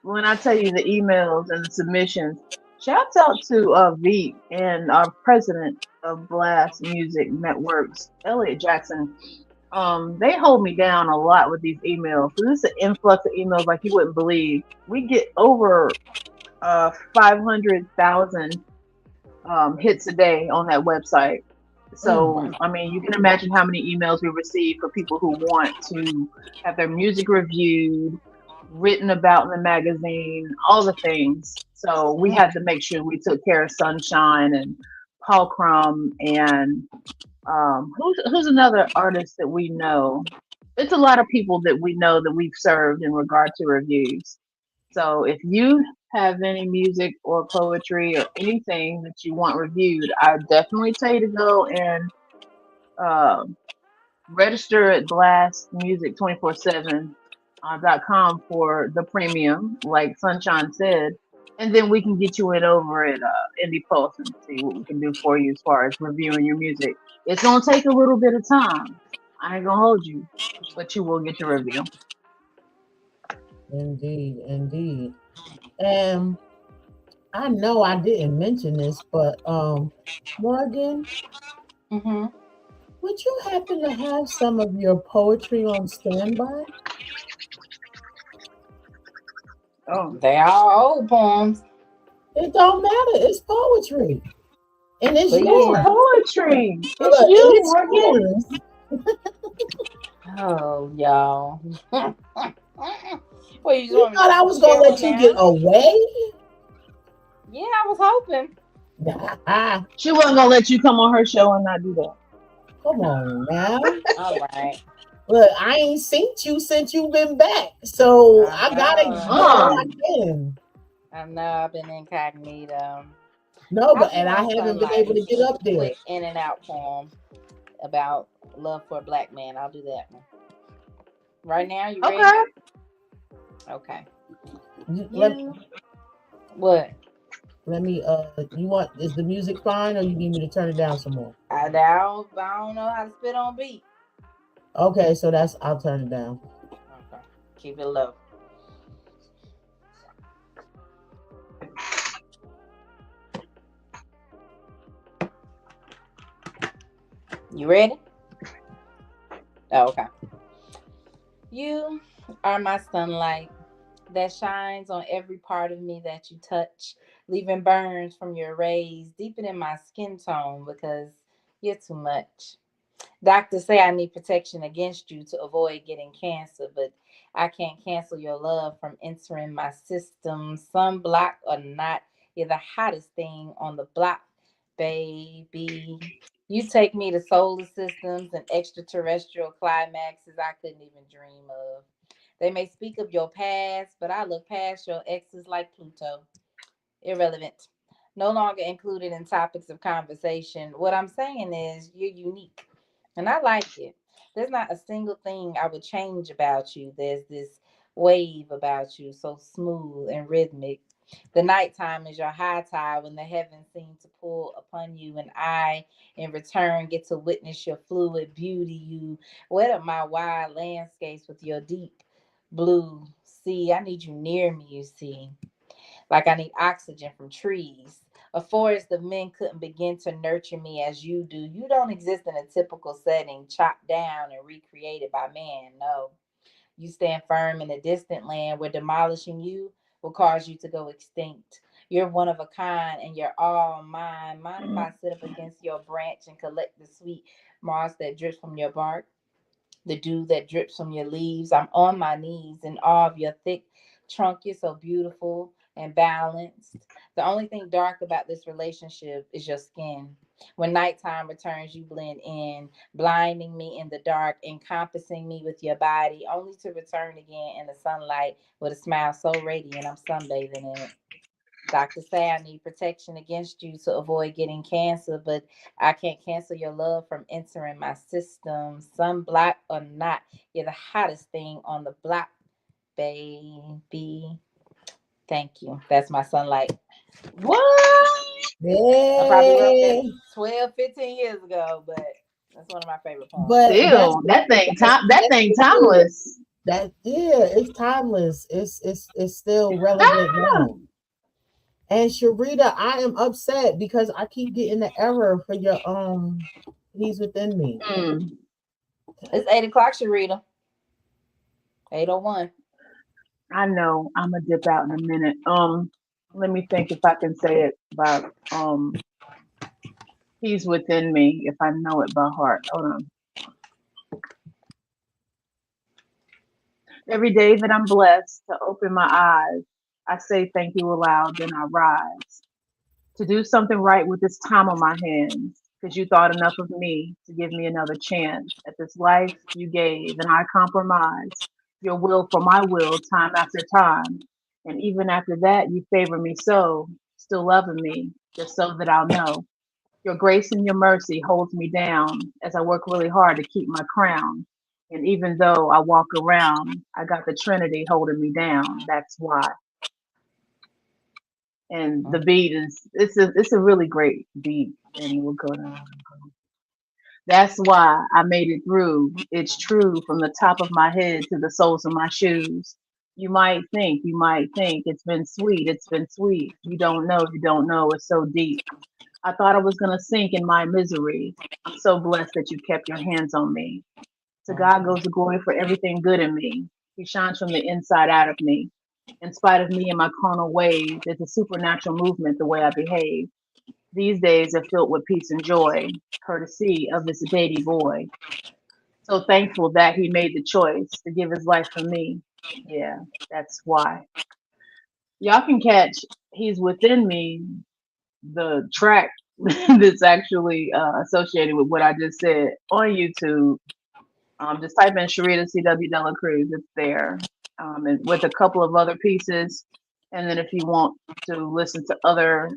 when I tell you the emails and the submissions, shouts out to Veep and our president of Blast Music Networks, Elliot Jackson. They hold me down a lot with these emails. So this is an influx of emails like you wouldn't believe. We get over 500,000 hits a day on that website. So, right. I mean, you can imagine how many emails we receive for people who want to have their music reviewed, written about in the magazine, all the things. So we had to make sure we took care of Sunshine and Paul Crumb and who's another artist that we know. It's a lot of people that we know that we've served in regard to reviews. So if you have any music or poetry or anything that you want reviewed, I definitely tell you to go and uh, register at blastmusic247.com for the premium, like Sunshine said, and then we can get you in over at Indie Pulse and see what we can do for you as far as reviewing your music. It's gonna take a little bit of time. I ain't gonna hold you, but you will get your review. Indeed, indeed. And I know I didn't mention this, but Morgan, Mm-hmm. would you happen to have some of your poetry on standby? Oh, They are old poems, It don't matter. It's poetry. And it's but it's yeah. yours. poetry. It's Look, you, it's Morgan. yours. Oh, y'all. Well, you just You want me thought I to was gonna share one let you get now? away? Yeah, I was hoping. She wasn't gonna let you come on her show and not do that. Come on now. All right. Look, I ain't seen you since you've been back. So I I gotta know. get all Uh, I can. I know. I've been incognito. No, I but do and I want haven't some been able like to get up there. quick in and out poem. about love for a black man. I'll do that one. Right now, you ready? Okay. Okay. Let, You what? let me you want, is the music fine or you need me to turn it down some more? I don't know how to spit on beat. Okay, so that's, I'll turn it down. Okay. Keep it low. You ready? Oh, okay. You are my sunlight that shines on every part of me that you touch, leaving burns from your rays deepening my skin tone because you're too much. Doctors say I need protection against you to avoid getting cancer, but I can't cancel your love from entering my system. Sunblock or not, you're the hottest thing on the block, baby. You take me to solar systems and extraterrestrial climaxes I couldn't even dream of. They may speak of your past, but I look past your exes like Pluto. Irrelevant. No longer included in topics of conversation. What I'm saying is you're unique. And I like it. There's not a single thing I would change about you. There's this wave about you, so smooth and rhythmic. The nighttime is your high tide when the heavens seem to pull upon you, and I, in return, get to witness your fluid beauty. You wet up my wide landscapes with your deep blue sea. I need you near me, you see, like I need oxygen from trees. A forest of men couldn't begin to nurture me as you do. You don't exist in a typical setting, chopped down and recreated by man. No. You stand firm in a distant land where demolishing you will cause you to go extinct. You're one of a kind and you're all mine. Mind if I sit up against your branch and collect the sweet moss that drips from your bark? The dew that drips from your leaves. I'm on my knees in awe of your thick trunk. You're so beautiful and balanced. The only thing dark about this relationship is your skin. When nighttime returns, you blend in, blinding me in the dark, encompassing me with your body, only to return again in the sunlight with a smile so radiant I'm sunbathing in it. Doctors say I need protection against you to avoid getting cancer, but I can't cancel your love from entering my system. Sunblock or not, you're the hottest thing on the block, baby. Thank you. That's my sunlight. What? I probably wrote that Hey, 12, 15 years ago, but that's one of my favorite poems. but that's Still, that thing that's time. That that's thing the truth. timeless. That, yeah, it's timeless. It's still relevant Ah! now. And Sherrita, I am upset because I keep getting the error for your he's within me. Mm, It's 8 o'clock, Sharita. 8:01. I know. I'm gonna dip out in a minute. Let me think if I can say it by he's within me if I know it by heart. Hold on. Every day that I'm blessed to open my eyes, I say thank you aloud, then I rise to do something right with this time on my hands. Because you thought enough of me to give me another chance at this life you gave, and I compromise your will for my will time after time. And even after that, you favor me so, still loving me, just so that I'll know. Your grace and your mercy holds me down as I work really hard to keep my crown. And even though I walk around, I got the Trinity holding me down. That's why. And the beat is it's a really great beat. And we'll go down. That's why I made it through. It's true from the top of my head to the soles of my shoes. You might think it's been sweet. You don't know, it's so deep. I thought I was going to sink in my misery. I'm so blessed that you kept your hands on me. To God goes the glory for everything good in me. He shines from the inside out of me. In spite of me and my carnal ways, there's a supernatural movement the way I behave. These days are filled with peace and joy, courtesy of this baby boy. So thankful that he made the choice to give his life for me. Yeah, that's why. Y'all can catch He's Within Me, the track that's actually associated with what I just said on YouTube. Just type in Sherrita CW Delacruz. It's there, and with a couple of other pieces. And then if you want to listen to other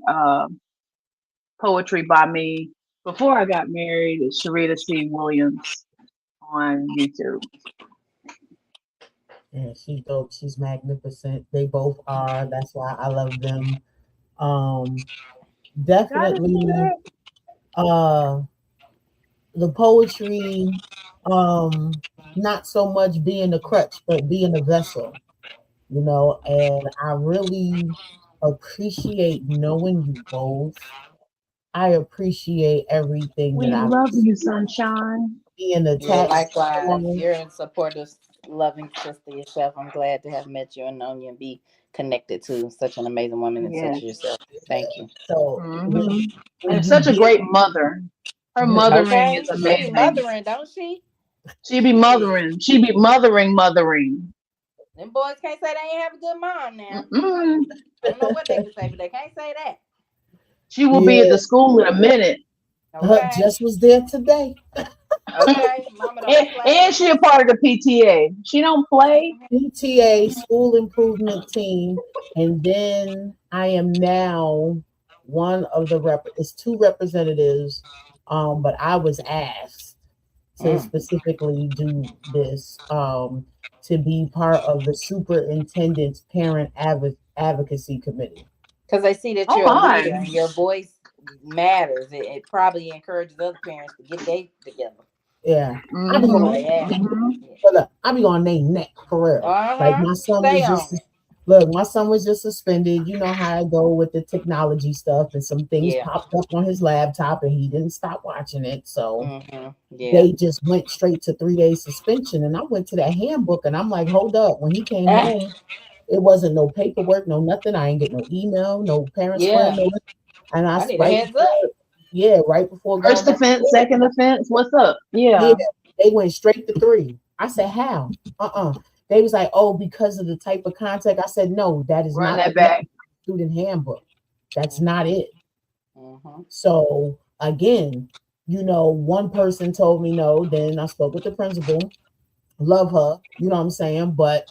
poetry by me Before I got married, it's Sherrita C. Williams on YouTube. Yeah, she's dope. She's magnificent. They both are. That's why I love them. Um, Gotta say definitely that. uh the poetry, um, not so much being a crutch, but being a vessel, and I really appreciate knowing you both. I appreciate everything that We I've love you, sunshine. being Yeah, attached likewise. to. You're a supportive, loving sister yourself. I'm glad to have met you and known you and be connected to such an amazing woman and such as Yes. yourself. Thank you. So Hmm. when And you such a get great mother. Her mothering Okay, is she be amazing. mothering, don't she? She be Shit. mothering. She be mothering. Them boys can't say they ain't have a good mom now. Mm-mm. I don't know what they can say, but they can't say that. She will be at yeah, the school in a minute. Okay. just was there today. Okay. Mama don't And play. she a part of the PTA. She don't play. PTA school improvement team, and then I am now one of the it's two representatives, but I was asked to Mm. specifically do this, to be part of the superintendent's parent advocacy committee. Because they see that Oh you're a leader my. and your voice matters. It probably encourages other parents to get they together Yeah, I be before on. Hmm. they ask. Hmm. Yeah. But look, I be on their neck for real. Like Uh-huh. my son Stay was on just it. look, my son was just suspended. You know how I go with the technology stuff, and some things Yeah. popped up on his laptop, and he didn't stop watching it. So Mm-hmm. Yeah. they just went straight to 3 days suspension. And I went to that handbook, and I'm like, hold up. When he came home, it wasn't no paperwork, no nothing. I ain't get no email, no parent square, Yeah. no. And I need a right heads up. before, yeah, right before going First back to offense, work, second offense. What's up? yeah, Yeah. they went straight to three. I said, how? They was like, oh, because of the type of contact. I said, no, that is Run not that the back. student handbook. That's not Mm-hmm. it. Mm-hmm. So again, one person told me no. Then I spoke with the principal. Love her, you know what I'm saying? But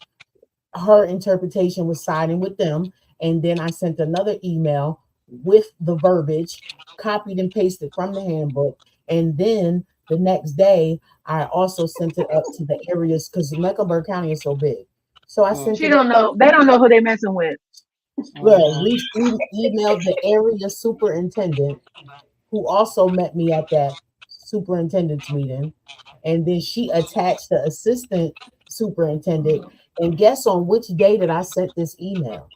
her interpretation was siding with them. And then I sent another email with the verbiage, copied and pasted from the handbook. And then the next day, I also sent it up to the areas because Mecklenburg County is so big. So I sent She it don't up. know. They don't know who they messing with. Well, Mm-hmm. emailed the area superintendent, who also met me at that superintendent's meeting. And then she attached the assistant superintendent. And guess on which day that I sent this email?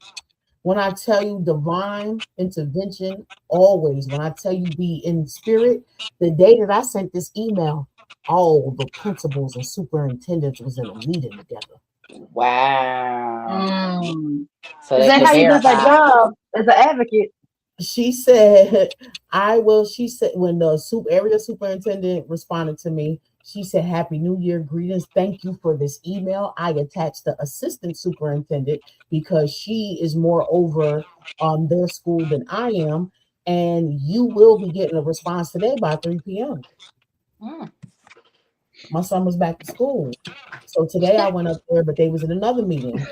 When I tell you divine intervention, always, when I tell you be in spirit, the day that I sent this email, all the principals and superintendents was in a meeting together. Wow. Mm. So Is they that could how you got that verify. job as an advocate? She said, I will. She said, when the area superintendent responded to me, she said, Happy New Year, greetings. Thank you for this email. I attached the assistant superintendent because she is more over their school than I am. And you will be getting a response today by 3 p.m. Mm. My son was back to school. So today I went up there, but they was in another meeting.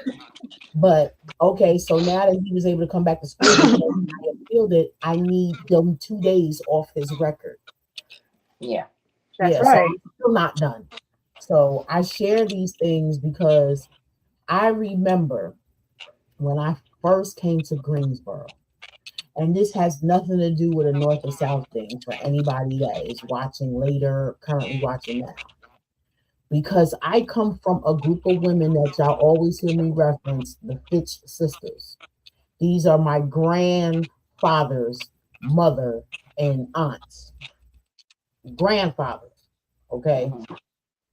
But okay, so now that he was able to come back to school because I appealed it, I need them 2 days off his record. Yeah. That's Yeah, so right. I'm still not done. So I share these things because I remember when I first came to Greensboro, and this has nothing to do with a North or South thing for anybody that is watching later, currently watching now. Because I come from a group of women that y'all always hear me reference, the Fitch sisters. These are my grandfather's mother and aunts, grandfathers. Okay. Mm-hmm.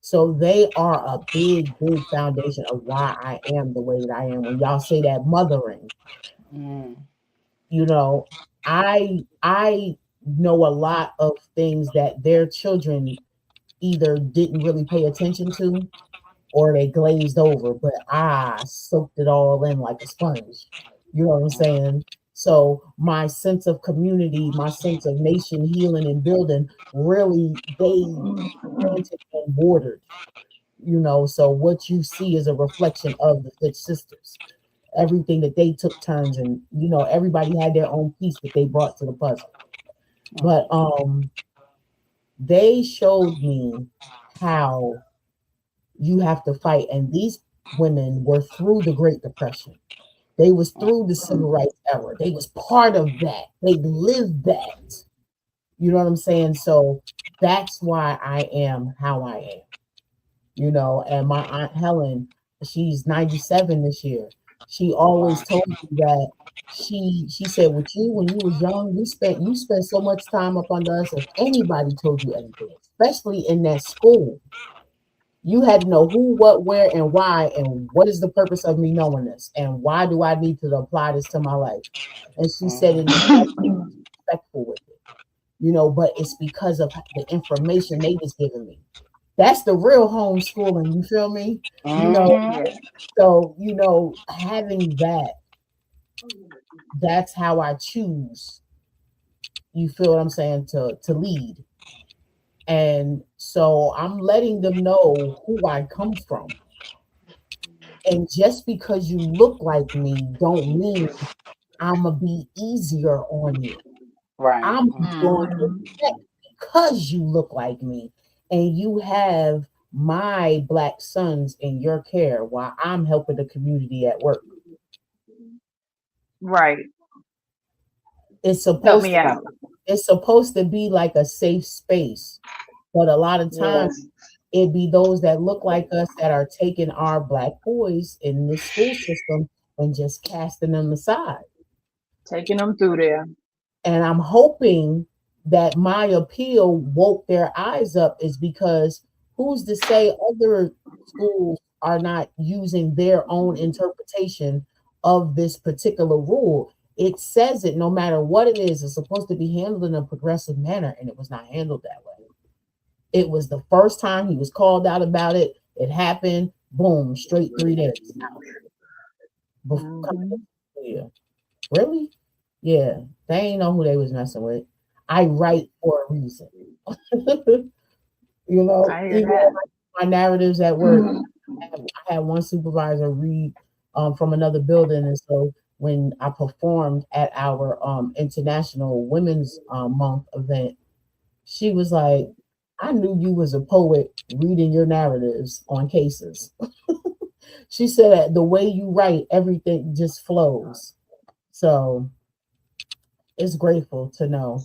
So they are a big, big foundation of why I am the way that I am. When y'all say that mothering, Mm. you know, I know a lot of things that their children either didn't really pay attention to or they glazed over, but I soaked it all in like a sponge. You know what I'm saying? So my sense of community, my sense of nation healing and building, really they planted and watered. So what you see is a reflection of the Fitch sisters. Everything that they took turns, and everybody had their own piece that they brought to the puzzle. But They showed me how you have to fight. And these women were through the Great Depression. They was through the civil rights era. They was part of that. They lived that. You know what I'm saying? So that's why I am how I am. And my aunt Helen, she's 97 this year. She always Wow. told me that she said, with you when you was young, you spent so much time up under us. If anybody told you anything, especially in that school, you had to know who, what, where, and why, and what is the purpose of me knowing this, and why do I need to apply this to my life? And she said, and you have to be respectful with it, but it's because of the information they was giving me. That's the real homeschooling, you feel me? You know, Mm-hmm. Yeah. so having that's how I choose, you feel what I'm saying, to lead. And so I'm letting them know who I come from. And just because you look like me don't mean I'm gonna be easier on you. Right. I'm Mm-hmm. doing it Mhm. because you look like me and you have my black sons in your care while I'm helping the community at work. Right. It's Help supposed me to out. it's supposed to be like a safe space. But a lot of times Yes. it be those that look like us that are taking our black boys in this school system and just casting them aside. Taking them through there. And I'm hoping that my appeal woke their eyes up is because who's to say other schools are not using their own interpretation of this particular rule? It says it no matter what it is, it's supposed to be handled in a progressive manner, and it was not handled that way. It was the first time he was called out about it. It happened, boom, straight 3 days out. Coming Hmm. up here. Really? Yeah, they ain't know who they was messing with. I write for a reason. I hear Even that. my narratives at work, Mhm. I had one supervisor read from another building, and so when I performed at our International Women's Month event, she was like, "I knew you was a poet reading your narratives on cases." She said, "The way you write, everything just flows." So it's grateful to know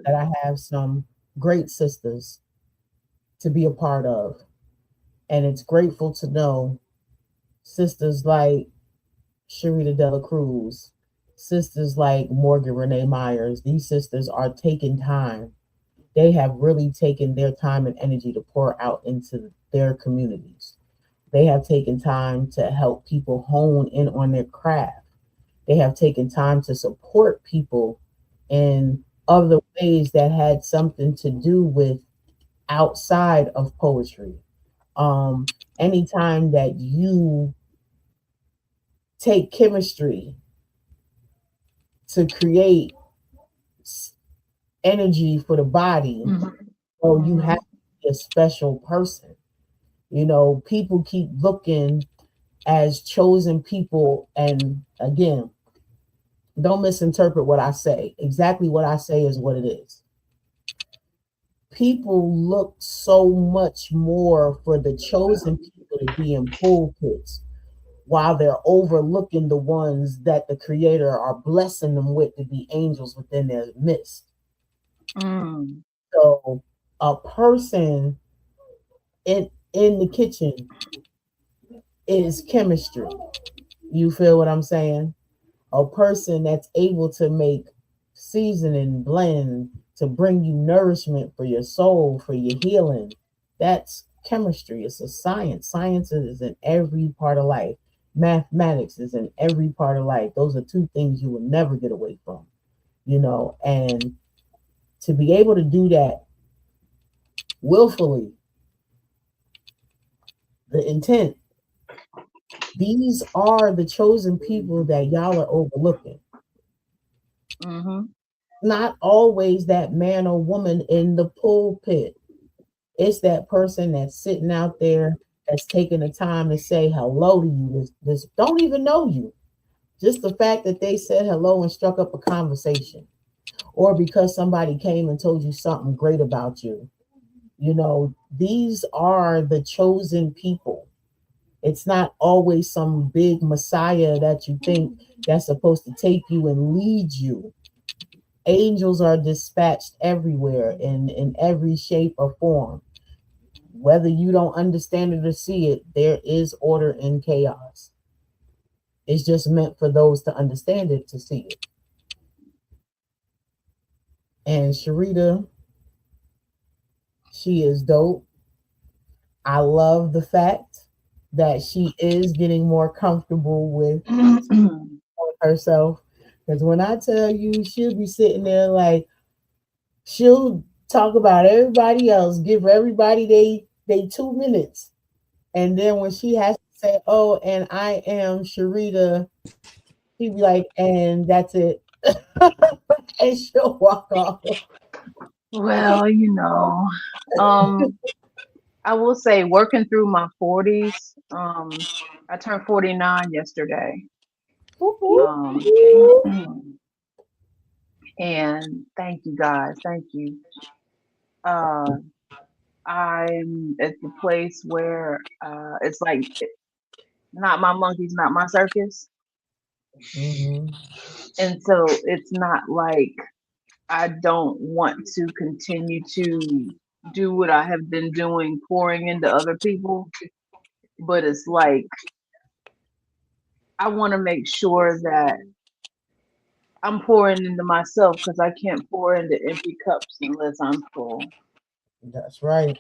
that I have some great sisters to be a part of. And it's grateful to know sisters like Sherrita Delacruz, sisters like Morgan Renee Myers. These sisters are taking time. They have really taken their time and energy to pour out into their communities. They have taken time to help people hone in on their craft. They have taken time to support people in other ways that had something to do with outside of poetry. Um, Anytime that you take chemistry to create energy for the body, Mhm. so you have Mhm. to be a special person. People keep looking as chosen people, and again, don't misinterpret what I say. Exactly what I say is what it is. People look so much more for the chosen people to be in pulpits while they're overlooking the ones that the creator are blessing them with to be angels within their midst. Mm. So a person in the kitchen is chemistry. You feel what I'm saying? A person that's able to make seasoning blend to bring you nourishment for your soul, for your healing. That's chemistry. It's a science. Science is in every part of life. Mathematics is in every part of life. Those are two things you will never get away from, and to be able to do that willfully, the intent, these are the chosen people that y'all are overlooking. Mhm. Not always that man or woman in the pulpit. It's that person that's sitting out there that's taking the time to say hello to you. This don't even know you. Just the fact that they said hello and struck up a conversation. or because somebody came and told you something great about you. These are the chosen people. It's not always some big messiah that you think that's supposed to take you and lead you. Angels are dispatched everywhere in every shape or form. Whether you don't understand it or see it, there is order in chaos. It's just meant for those to understand it to see it. And Sherrita, she is dope. I love the fact that she is getting more comfortable with herself. Because when I tell you, she'll be sitting there like, she'll talk about everybody else, give everybody they 2 minutes. And then when she has to say, oh, and I am Sherrita, she'd be like, and that's it. And she'll walk off. Well, I will say working through my 40s, I turned 49 yesterday. Um, and thank you guys. Thank you. Uh, I'm at the place where it's like not my monkeys, not my circus. Mm-hmm. And so it's not like I don't want to continue to do what I have been doing, pouring into other people. But it's like I want to make sure that I'm pouring into myself because I can't pour into empty cups unless I'm full. That's right.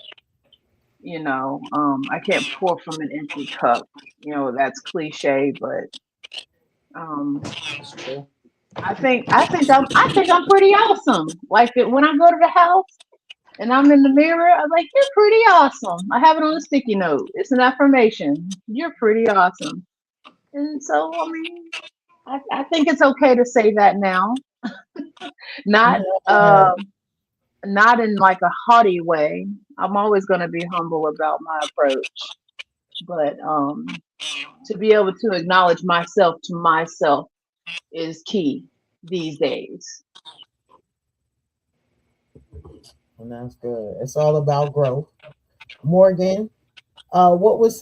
I can't pour from an empty cup. That's cliche, but um, That's true. I think I'm pretty awesome. Like when I go to the house and I'm in the mirror, I'm like, you're pretty awesome. I have it on a sticky note. It's an affirmation. You're pretty awesome. And so, I mean, I think it's okay to say that now. Not Yeah. not in like a haughty way. I'm always going to be humble about my approach, but to be able to acknowledge myself to myself is key these days. And that's good. It's all about growth. Morgan, what was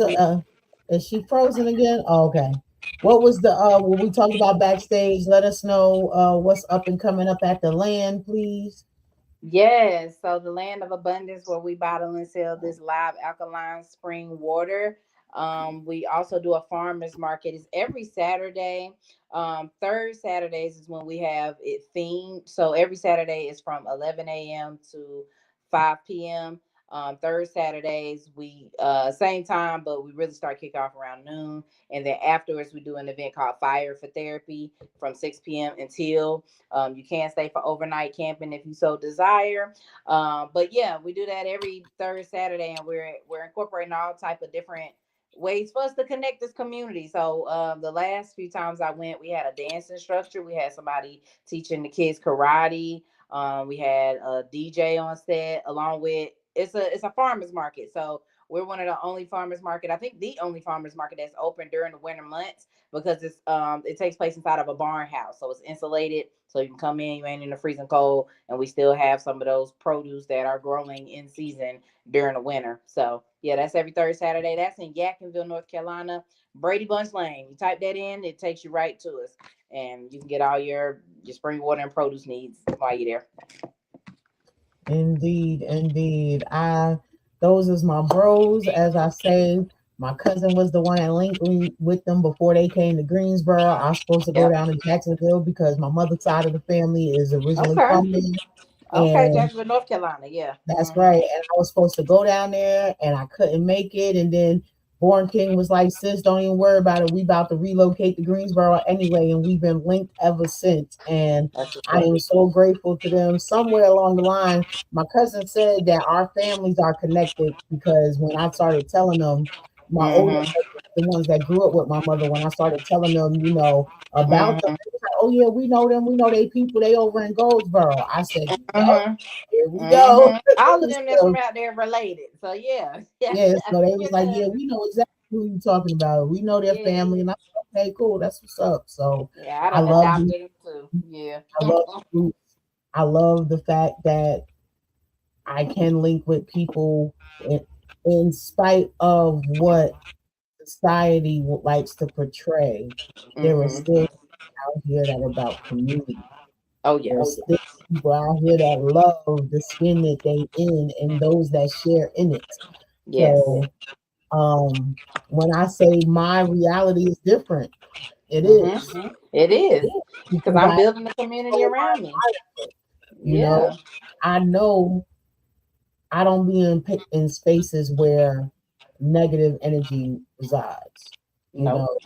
is she frozen again? Oh, okay. What was the when we talked about backstage? Let us know what's up and coming up at the land, please. Yes, so the land of abundance where we bottle and sell this live alkaline spring water. We also do a farmers market. It's every Saturday. Third Saturdays is when we have it themed. So every Saturday is from 11 a.m. to 5 p.m. Third Saturdays we same time, but we really start kick off around noon, and then afterwards we do an event called Fire for Therapy from 6 p.m. until you can stay for overnight camping if you so desire. But yeah, we do that every third Saturday, and we're incorporating all type of different ways for us to connect this community. So the last few times I went, we had a dance instructor, we had somebody teaching the kids karate. We had a DJ on set, along with it's a farmers market. So we're one of the only farmers market, I think the only farmers market that's open during the winter months, because it takes place inside of a barn house, so it's insulated, so you can come in, you ain't in the freezing cold, and we still have some of those produce that are growing in season during the winter. So yeah, that's every third Saturday. That's in Yadkinville, North Carolina, Brady Bunch Lane. You type that in, it takes you right to us, and you can get all your spring water and produce needs while you're there. Indeed, indeed. Those is my bros, as I say. My cousin was the one that linked me with them before they came to Greensboro. I was supposed to go Yep. down to Jacksonville because my mother's side of the family is originally Okay. from there. Okay, And Jacksonville, North Carolina. Yeah. that's Hmm. right. And I was supposed to go down there and I couldn't make it. And then Born King was like, sis, don't even worry about it. We about to relocate to Greensboro anyway. And we've been linked ever since. And That's what's I up. am so grateful to them. Somewhere along the line, my cousin said that our families are connected because when I started telling them, my older Hmm. cousins, the ones that grew up with my mother, when I started telling them, about them, Hmm. they was like, oh yeah, we know them. We know they people. They over in Goldsboro. I said, yep, Hmm. here we go. Hmm. All of them that's So from out there related. So yeah, yeah, yeah, I so they was figured like, yeah, we know exactly who you talking about. We know their yeah, family, and I said, okay, cool, that's what's up. So yeah. I I done love the adopted them too. Yeah. I love the roots. I love the fact that I can link with people in spite of what society likes to portray. There are Mm-hmm. still out here that are about community. Oh yeah. There's still people out here that love the skin that they in and those that share in it. Yes. So when I say my reality is different, it is. Mm-hmm. It It is. is Because because I'm I building a community know around me. you know, Yeah. I know I don't be in spaces where negative energy resides, you Nope. know,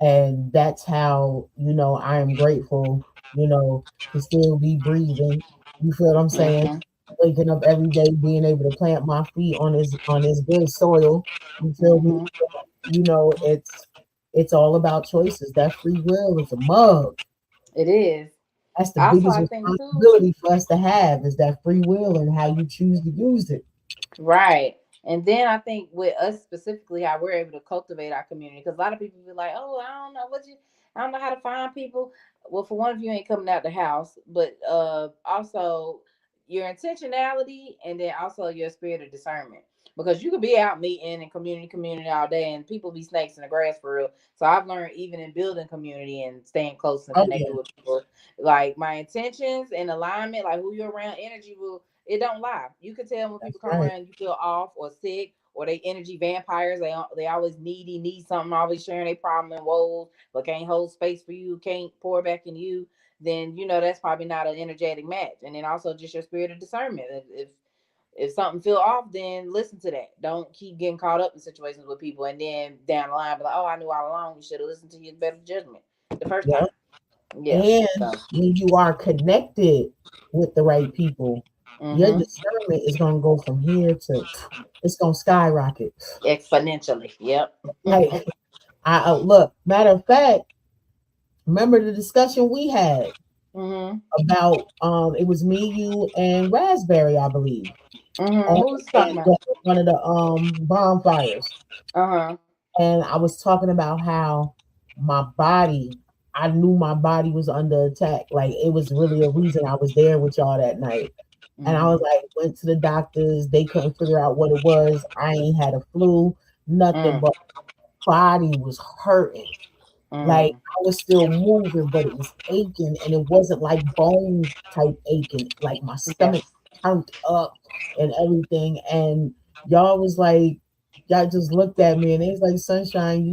and that's how, I am grateful, to still be breathing. You feel what I'm saying? Mm-hmm. Waking up every day, being able to plant my feet on this good soil. You feel me? Mm-hmm. It's all about choices. That free will is a mug. It is. That's the Also, biggest I think too. responsibility for us to have is that free will and how you choose to use it. Right. And then I think with us specifically, how we're able to cultivate our community. Because a lot of people be like, oh, I don't know how to find people. Well, for one of you ain't coming out the house, but also your intentionality and then also your spirit of discernment. Because you could be out meeting and community all day and people be snakes in the grass for real. So I've learned even in building community and staying close and Oh yeah, connected with people, like my intentions and alignment, like who you're around, energy will it don't lie. You can tell when that's people come right. around, you feel off or sick, or they energy vampires. They always need something, always sharing their problem and woes, but can't hold space for you, can't pour back in you. Then you know that's probably not an energetic match. And then also just your spirit of discernment. If something feel off, then listen to that. Don't keep getting caught up in situations with people, and then down the line be like, oh, I knew all along. You should have listened to your better judgment the first Yeah. time. Yeah. And So. when you are connected with the right people, your Mm-hmm. discernment is going to go from here to it's going to skyrocket. Exponentially. Yep. Like I look, matter of fact, remember the discussion we had Mm-hmm. about it was me, you, and Raspberry, I believe, Mm-hmm. on What was talking about? one of the bonfires. Uh-huh. And I was talking about how my body, I knew my body was under attack. Like it was really a reason I was there with y'all that night. And I was Mm-hmm. like, went to the doctors. They couldn't figure out what it was. I ain't had a flu, nothing, Mm, but body was hurting. Like mm. I was still moving, but it was aching, and it wasn't like bone type aching. Like my Yeah. stomach turned up and everything. And y'all was like, y'all just looked at me and it's like, Sunshine,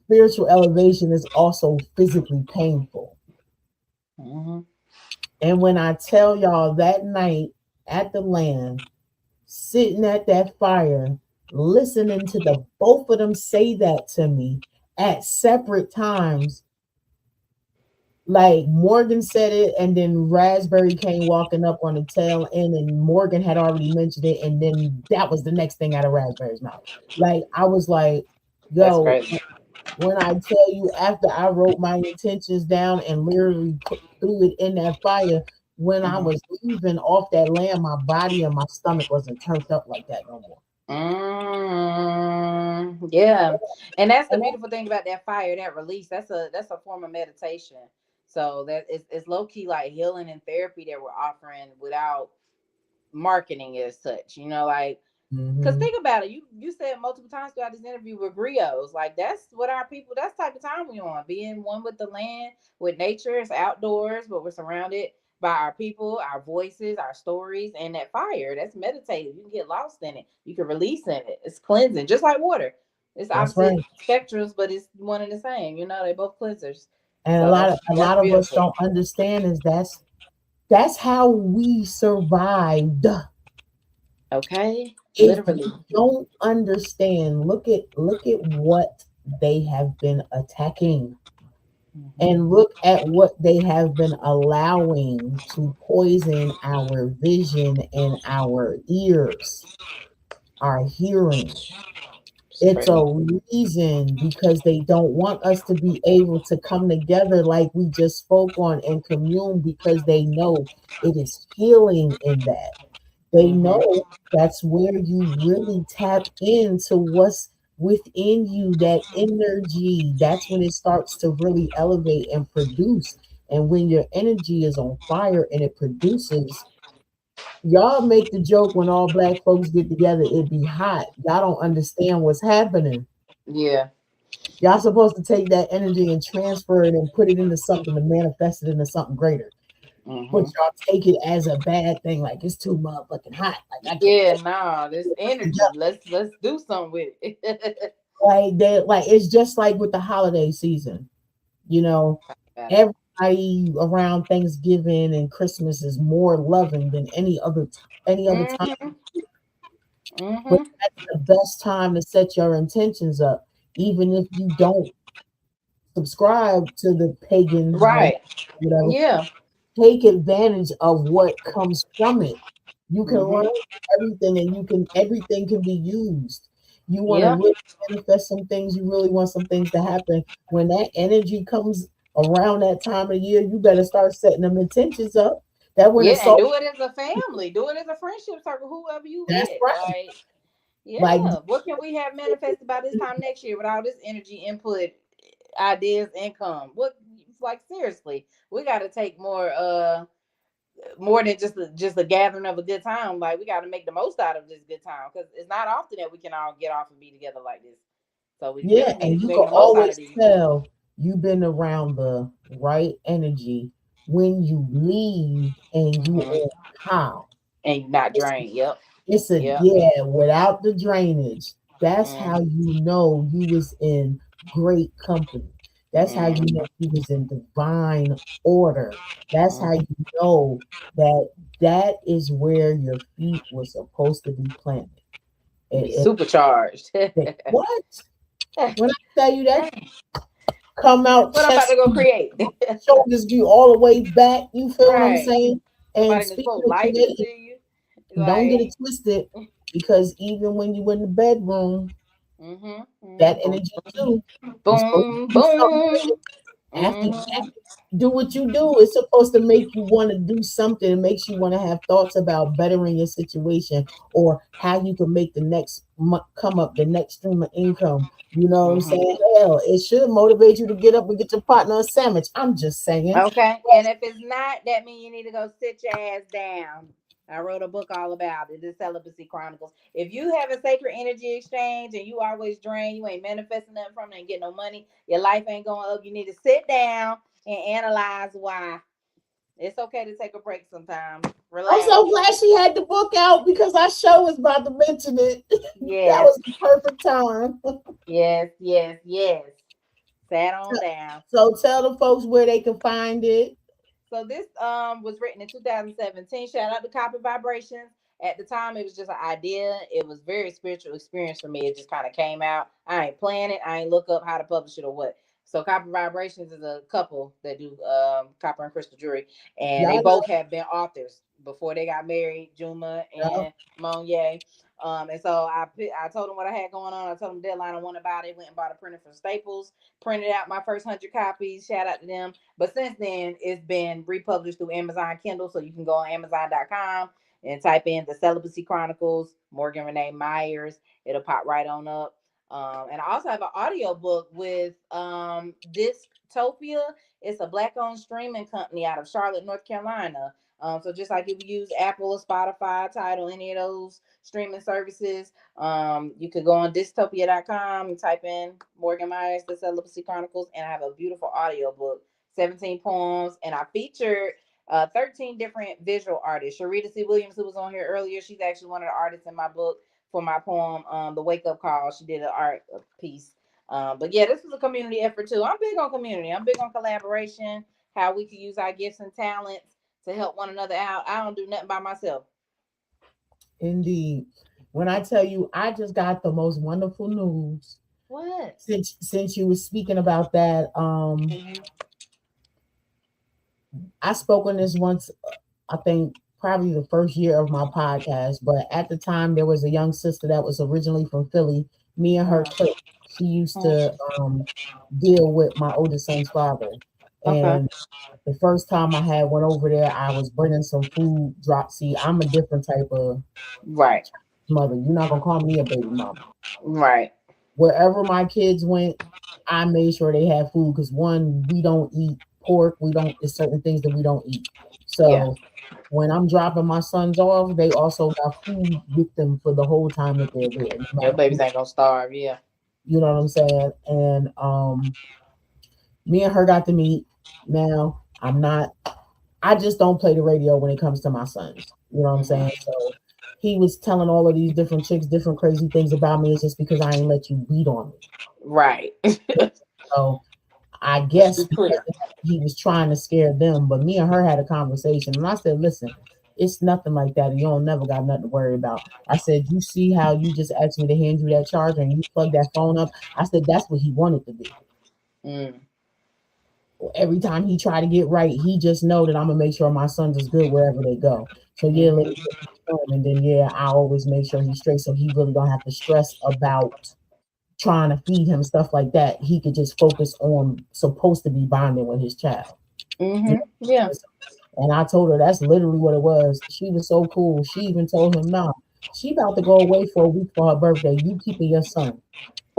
spiritual elevation is also physically painful. Mm-hmm. And when I tell y'all that night at the land, sitting at that fire, listening to the both of them say that to me at separate times, like Morgan said it, and then Raspberry came walking up on the tail end, and Morgan had already mentioned it, and then that was the next thing out of Raspberry's mouth. Like I was like, That's yo, crazy. when I tell you after I wrote my intentions down and literally threw it in that fire, when I Mm-hmm. was leaving off that land, my body and my stomach wasn't turned up like that no more. Yeah, and that's the And beautiful thing about that fire, that release. That's a form of meditation. So that it's low key like healing and therapy that we're offering without marketing it as such. Like because mm-hmm, think about it, you said multiple times throughout this interview with griots, like that's what our people. That's the type of time we on, being one with the land, with nature. It's outdoors, but we're surrounded by our people, our voices, our stories, and that fire. That's meditative. You can get lost in it. You can release in it. It's cleansing, just like water. It's that's opposite right. spectrums, but it's one and the same. They both cleansers. And a So lot that's of a that's lot of us beautiful. don't understand is that's how we survived. Okay, If you literally. don't understand, look at what they have been attacking Hmm. and look at what they have been allowing to poison our vision and our ears, our hearing. It's It's a crazy. reason because they don't want us to be able to come together like we just spoke on and commune because they know it is healing in that. They Hmm. know that's where you really tap into what's within you, that energy. That's when it starts to really elevate and produce. And when your energy is on fire and it produces, y'all make the joke when all black folks get together, it be hot. Y'all don't understand what's happening. Yeah. Y'all supposed to take that energy and transfer it and put it into something to manifest it into something greater. But Hmm. y'all take it as a bad thing, like it's too motherfucking hot. Like I can't Yeah, nah, this energy. Let's do something with it. like that. Like it's just like with the holiday season. You know, Got it. everybody around Thanksgiving and Christmas is more loving than any other time. Mm-hmm. But Mm-hmm. that's the best time to set your intentions up, even if you don't subscribe to the pagan holiday, Right. whatever. Yeah. Take advantage of what comes from it. You can learn Mm-hmm. everything, and everything can be used. You want to Yeah. really manifest some things. You really want some things to happen. When that energy comes around that time of year, you better start setting them intentions up. That when Yeah, it's and so, do it as a family. Do it as a friendship circle, whoever you that's with. right. Like, Like yeah. What can we have manifested by this time next year with all this energy input, ideas, income? What, like, seriously, we gotta take more than just a gathering of a good time. Like, we gotta make the most out of this good time because it's not often that we can all get off and be together like this. So we yeah, really need to and be you can making the most out of always these. tell you've been around the right energy when you leave and you Hmm. on high. And you're not drained. Yep. It's a Yep. yeah, without the drainage. That's how Mm-hmm. you know you was in great company. That's how you know Mm-hmm. you was in divine order. That's how Mm-hmm. you know that that is where your feet were supposed to be planted. Be It, supercharged. what? When I tell you that come out What I'm about to chest, go create. shoulders be all the way back. You feel what I'm Right. saying? And Somebody can speaking spoke of life into creating, you. don't get it Like, twisted because even when you in the bedroom, mm-hmm, mm-hmm, that boom, energy too. You're supposed to boom, do something with boom. it. After Mm-hmm, do what you do, it's supposed to make you want to do something. It makes you want to have thoughts about bettering your situation or how you can make the next come up, the next stream of income. You know what I'm mm-hmm. saying? Hell, it should motivate you to get up and get your partner a sandwich. I'm just saying. Okay. And if it's not, that means you need to go sit your ass down. I wrote a book all about it, the Celibacy Chronicles. If you have a sacred energy exchange and you always drain, you ain't manifesting nothing from it, ain't getting no money, your life ain't going up, you need to sit down and analyze why. It's okay to take a break sometimes. I'm Relax. so glad she had the book out because our show was about to mention it. That Yes. was the perfect time. Yes, yes, yes. Sat on down. So tell the folks where they can find it. So this was written in 2017. Shout out to Copper Vibrations. At the time, it was just an idea. It was very spiritual experience for me. It just kind of came out. I ain't plan it. I ain't look up how to publish it or what. So Copper Vibrations is a couple that do copper and crystal jewelry, and they Y'all both have been authors before they got married, Juma know. and Monye. And so I told them what I had going on. I told them the deadline I wanted to buy. They went and bought a printer from Staples, printed out my first 100 copies. Shout out to them. But since then, it's been republished through Amazon Kindle. So you can go on Amazon.com and type in the Celibacy Chronicles, Morgan Renee Myers. It'll pop right on up. And I also have an audio book with Dystopia. It's a black-owned streaming company out of Charlotte, North Carolina. So just like if you use Apple or Spotify, Tidal, any of those streaming services, you could go on dystopia.com and type in Morgan Myers, The Celibacy Chronicles, and I have a beautiful audio book, 17 poems, and I featured 13 different visual artists. Sherrita C. Williams, who was on here earlier, she's actually one of the artists in my book for my poem, The Wake Up Call. She did an art piece. But yeah, this was a community effort too. I'm big on community. I'm big on collaboration, how we can use our gifts and talents to help one another out. I don't do nothing by myself. Indeed. When I tell you, I just got the most wonderful news. What? Since you were speaking about that, Mm-hmm. I spoke on this once. I think probably the first year of my podcast, but at the time there was a young sister that was originally from Philly. Me and her clique. She used to deal with my oldest son's father, Okay. and the first time I had went over there, I was bringing some food. Drop. See, I'm a different type of Right. mother. You're not gonna call me a baby mama. Right. Wherever my kids went, I made sure they had food because one, we don't eat pork. We don't. It's certain things that we don't eat. Yeah. So when I'm dropping my sons off, they also got food with them for the whole time that they're there, no Your matter babies who. ain't gonna starve. Yeah. You know what I'm saying? And me and her got to meet. Now I'm not. I just don't play the radio when it comes to my sons. You know what I'm saying? Hmm. So he was telling all of these different chicks, different crazy things about me. It's just because I ain't let you beat on me. Right. So I Let's guess be because clear. of that, he was trying to scare them. But me and her had a conversation, and I said, "Listen, it's nothing like that. You don't never got nothing to worry about." I said, "You see how you just asked me to hand you that charger and you plug that phone up?" I said, "That's what he wanted to do. Mm. Every time he try to get right, he just know that I'm gonna make sure my sons is good wherever they go. So yeah, let me Hmm. get this phone, and then yeah, I always make sure he's straight, so he really don't have to stress about trying to feed him stuff like that. He could just focus on supposed to be bonding with his child. You Hmm. Yeah. know? And I told her that's literally what it was. She was so cool. She even told him, "Nah, she about to go away for a week for her birthday. You keeping your son."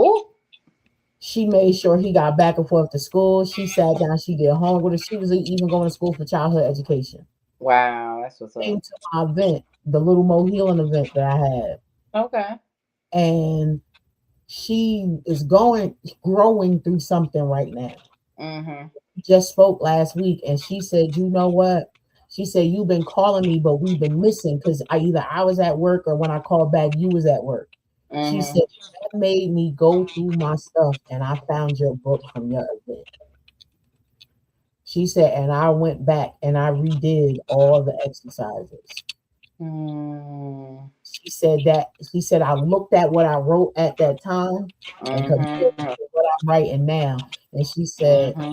Oh. She made sure he got back and forth to school. She sat down. She did homework with her. She was even going to school for childhood education. Wow. That's what's Came up. to my event, the Little Mo Healing event that I had, Okay. and she is growing through something right now. Hmm. Just spoke last week, and she said, "You know what?" She said, "You've been calling me, but we've been missing because I was at work or when I called back, you was at work." She Hmm. said, "That made me go through my stuff, and I found your book from your event." She said, "And I went back and I redid all the exercises." Mm. She said I looked at what I wrote at that time and compared it Hmm. to what I'm writing now. And she said Hmm.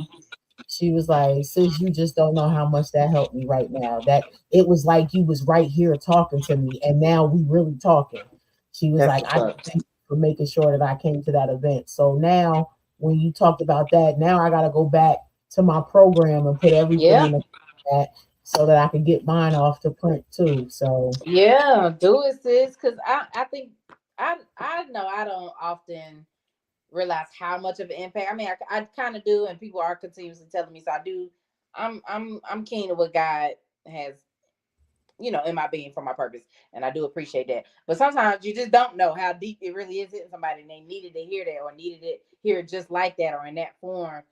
she was like, "Sis, you just don't know how much that helped me right now. That it was like you was right here talking to me, and now we really talking." She was That's like, what's "I just up. thank you for making sure that I came to that event." So now, when you talked about that, now I got to go back to my program and put everything Yeah. in the that so that I can get mine off to print too. So Yeah. Do it, sis. Cause I think I know I don't often realize how much of an impact. I mean, I kind of do, and people are continuously telling me. So I do. I'm keen to what God has, in my being for my purpose, and I do appreciate that. But sometimes you just don't know how deep it really is hitting somebody, and they needed to hear that, or needed it hear it just like that, or in that form.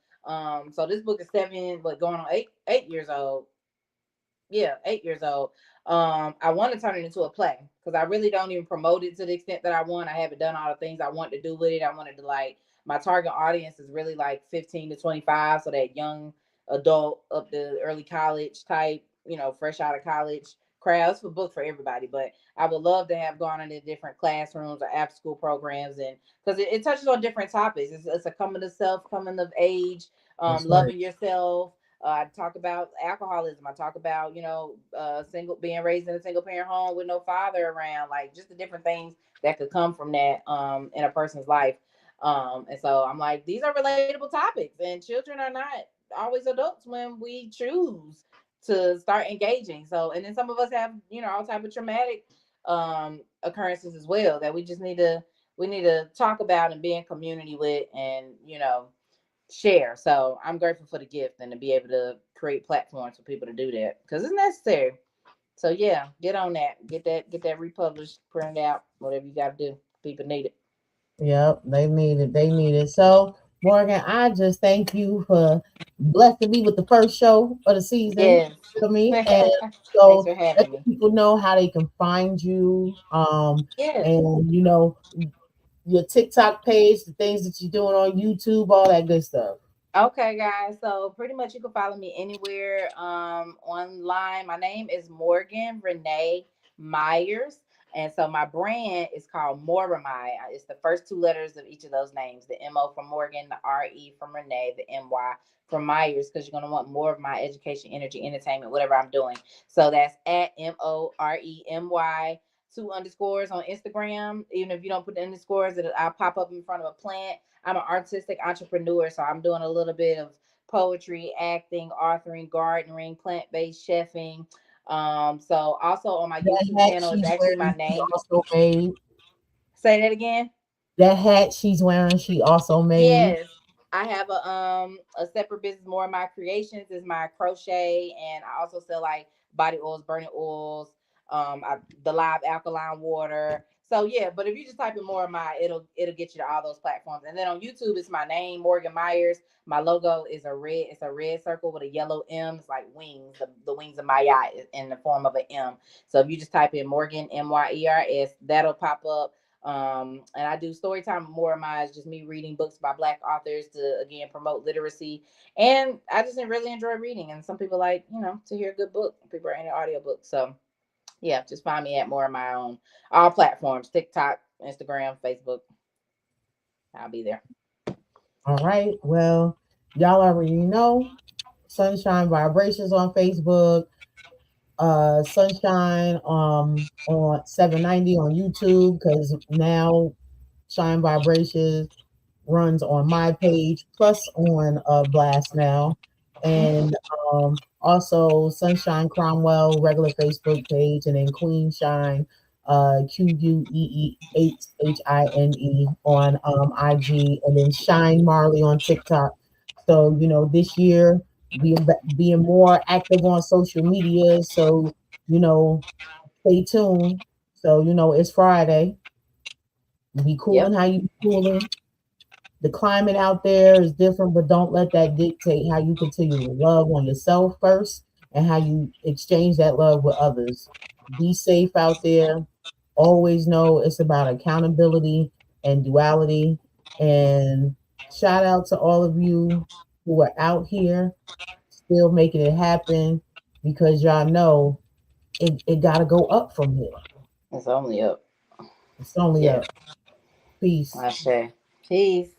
So this book is 7, but going on 8 years old. Yeah, 8 years old. I want to turn it into a play because I really don't even promote it to the extent that I want. I haven't done all the things I want to do with it. I wanted to like my target audience is really like 15 to 25, so that young adult up to early college type, fresh out of college crowds for book for everybody. But I would love to have gone into different classrooms or after school programs, and because it touches on different topics. It's a coming to self, coming of age, that's right. loving yourself. I talk about alcoholism. I talk about, single being raised in a single parent home with no father around, like just the different things that could come from that in a person's life. And so I'm like, these are relatable topics, and children are not always adults when we choose to start engaging. So, and then some of us have, all type of traumatic occurrences as well that we need to talk about and be in community with, and share. So I'm grateful for the gift and to be able to create platforms for people to do that because it's necessary. So yeah, get on that. Get that republished, printed out, whatever you got to do. People need it. Yep, they need it. They need it. So, Morgan, I just thank you for blessing me with the first show of the season Yes. for me. And Thanks so for let having the me. people know how they can find you. Yes. And your TikTok page, the things that you're doing on YouTube, all that good stuff. Okay, guys. So pretty much you can follow me anywhere online. My name is Morgan Renee Myers. And so my brand is called Moramai. It's the first two letters of each of those names. The M-O from Morgan, the R-E from Renee, the M-Y from Myers, because you're gonna want more of my education, energy, entertainment, whatever I'm doing. So that's at MOREMY, two underscores on Instagram. Even if you don't put the underscores, I'll pop up in front of a plant. I'm an artistic entrepreneur, so I'm doing a little bit of poetry, acting, authoring, gardening, plant-based chefing. So also on my That YouTube hat channel is she's actually my wearing, she name. also made. Say that again. That hat she's wearing, she also made. Yes. I have a separate business. More of my creations is my crochet, and I also sell like body oils, burning oils, the live alkaline water. So yeah, but if you just type in more of my, it'll get you to all those platforms. And then on YouTube, it's my name, Morgan Myers. My logo is it's a red circle with a yellow M. It's like wings, the wings of my yacht is in the form of an M. So if you just type in Morgan Myers, that'll pop up. And I do story time. More of mine is just me reading books by Black authors to again promote literacy. And I just really enjoy reading. And some people like, to hear a good book. People are into audiobooks. So yeah, just find me at more of my own all platforms: TikTok, Instagram, Facebook. I'll be there. All right. Well, y'all already know Sunshine Vibrations on Facebook, Sunshine on 790 on YouTube, because now Shine Vibrations runs on my page plus on Blast now. And also Sunshine Cromwell regular Facebook page, and then Queen Shine QUEE8HINE on IG, and then Shine Marley on TikTok. So this year being more active on social media. So stay tuned. So it's Friday. You be cooling Yep. how you be cooling. The climate out there is different, but don't let that dictate how you continue to love on yourself first and how you exchange that love with others. Be safe out there. Always know it's about accountability and duality. And shout out to all of you who are out here still making it happen, because y'all know it got to go up from here. It's only up. It's only Yeah. up. Peace. I say. Peace.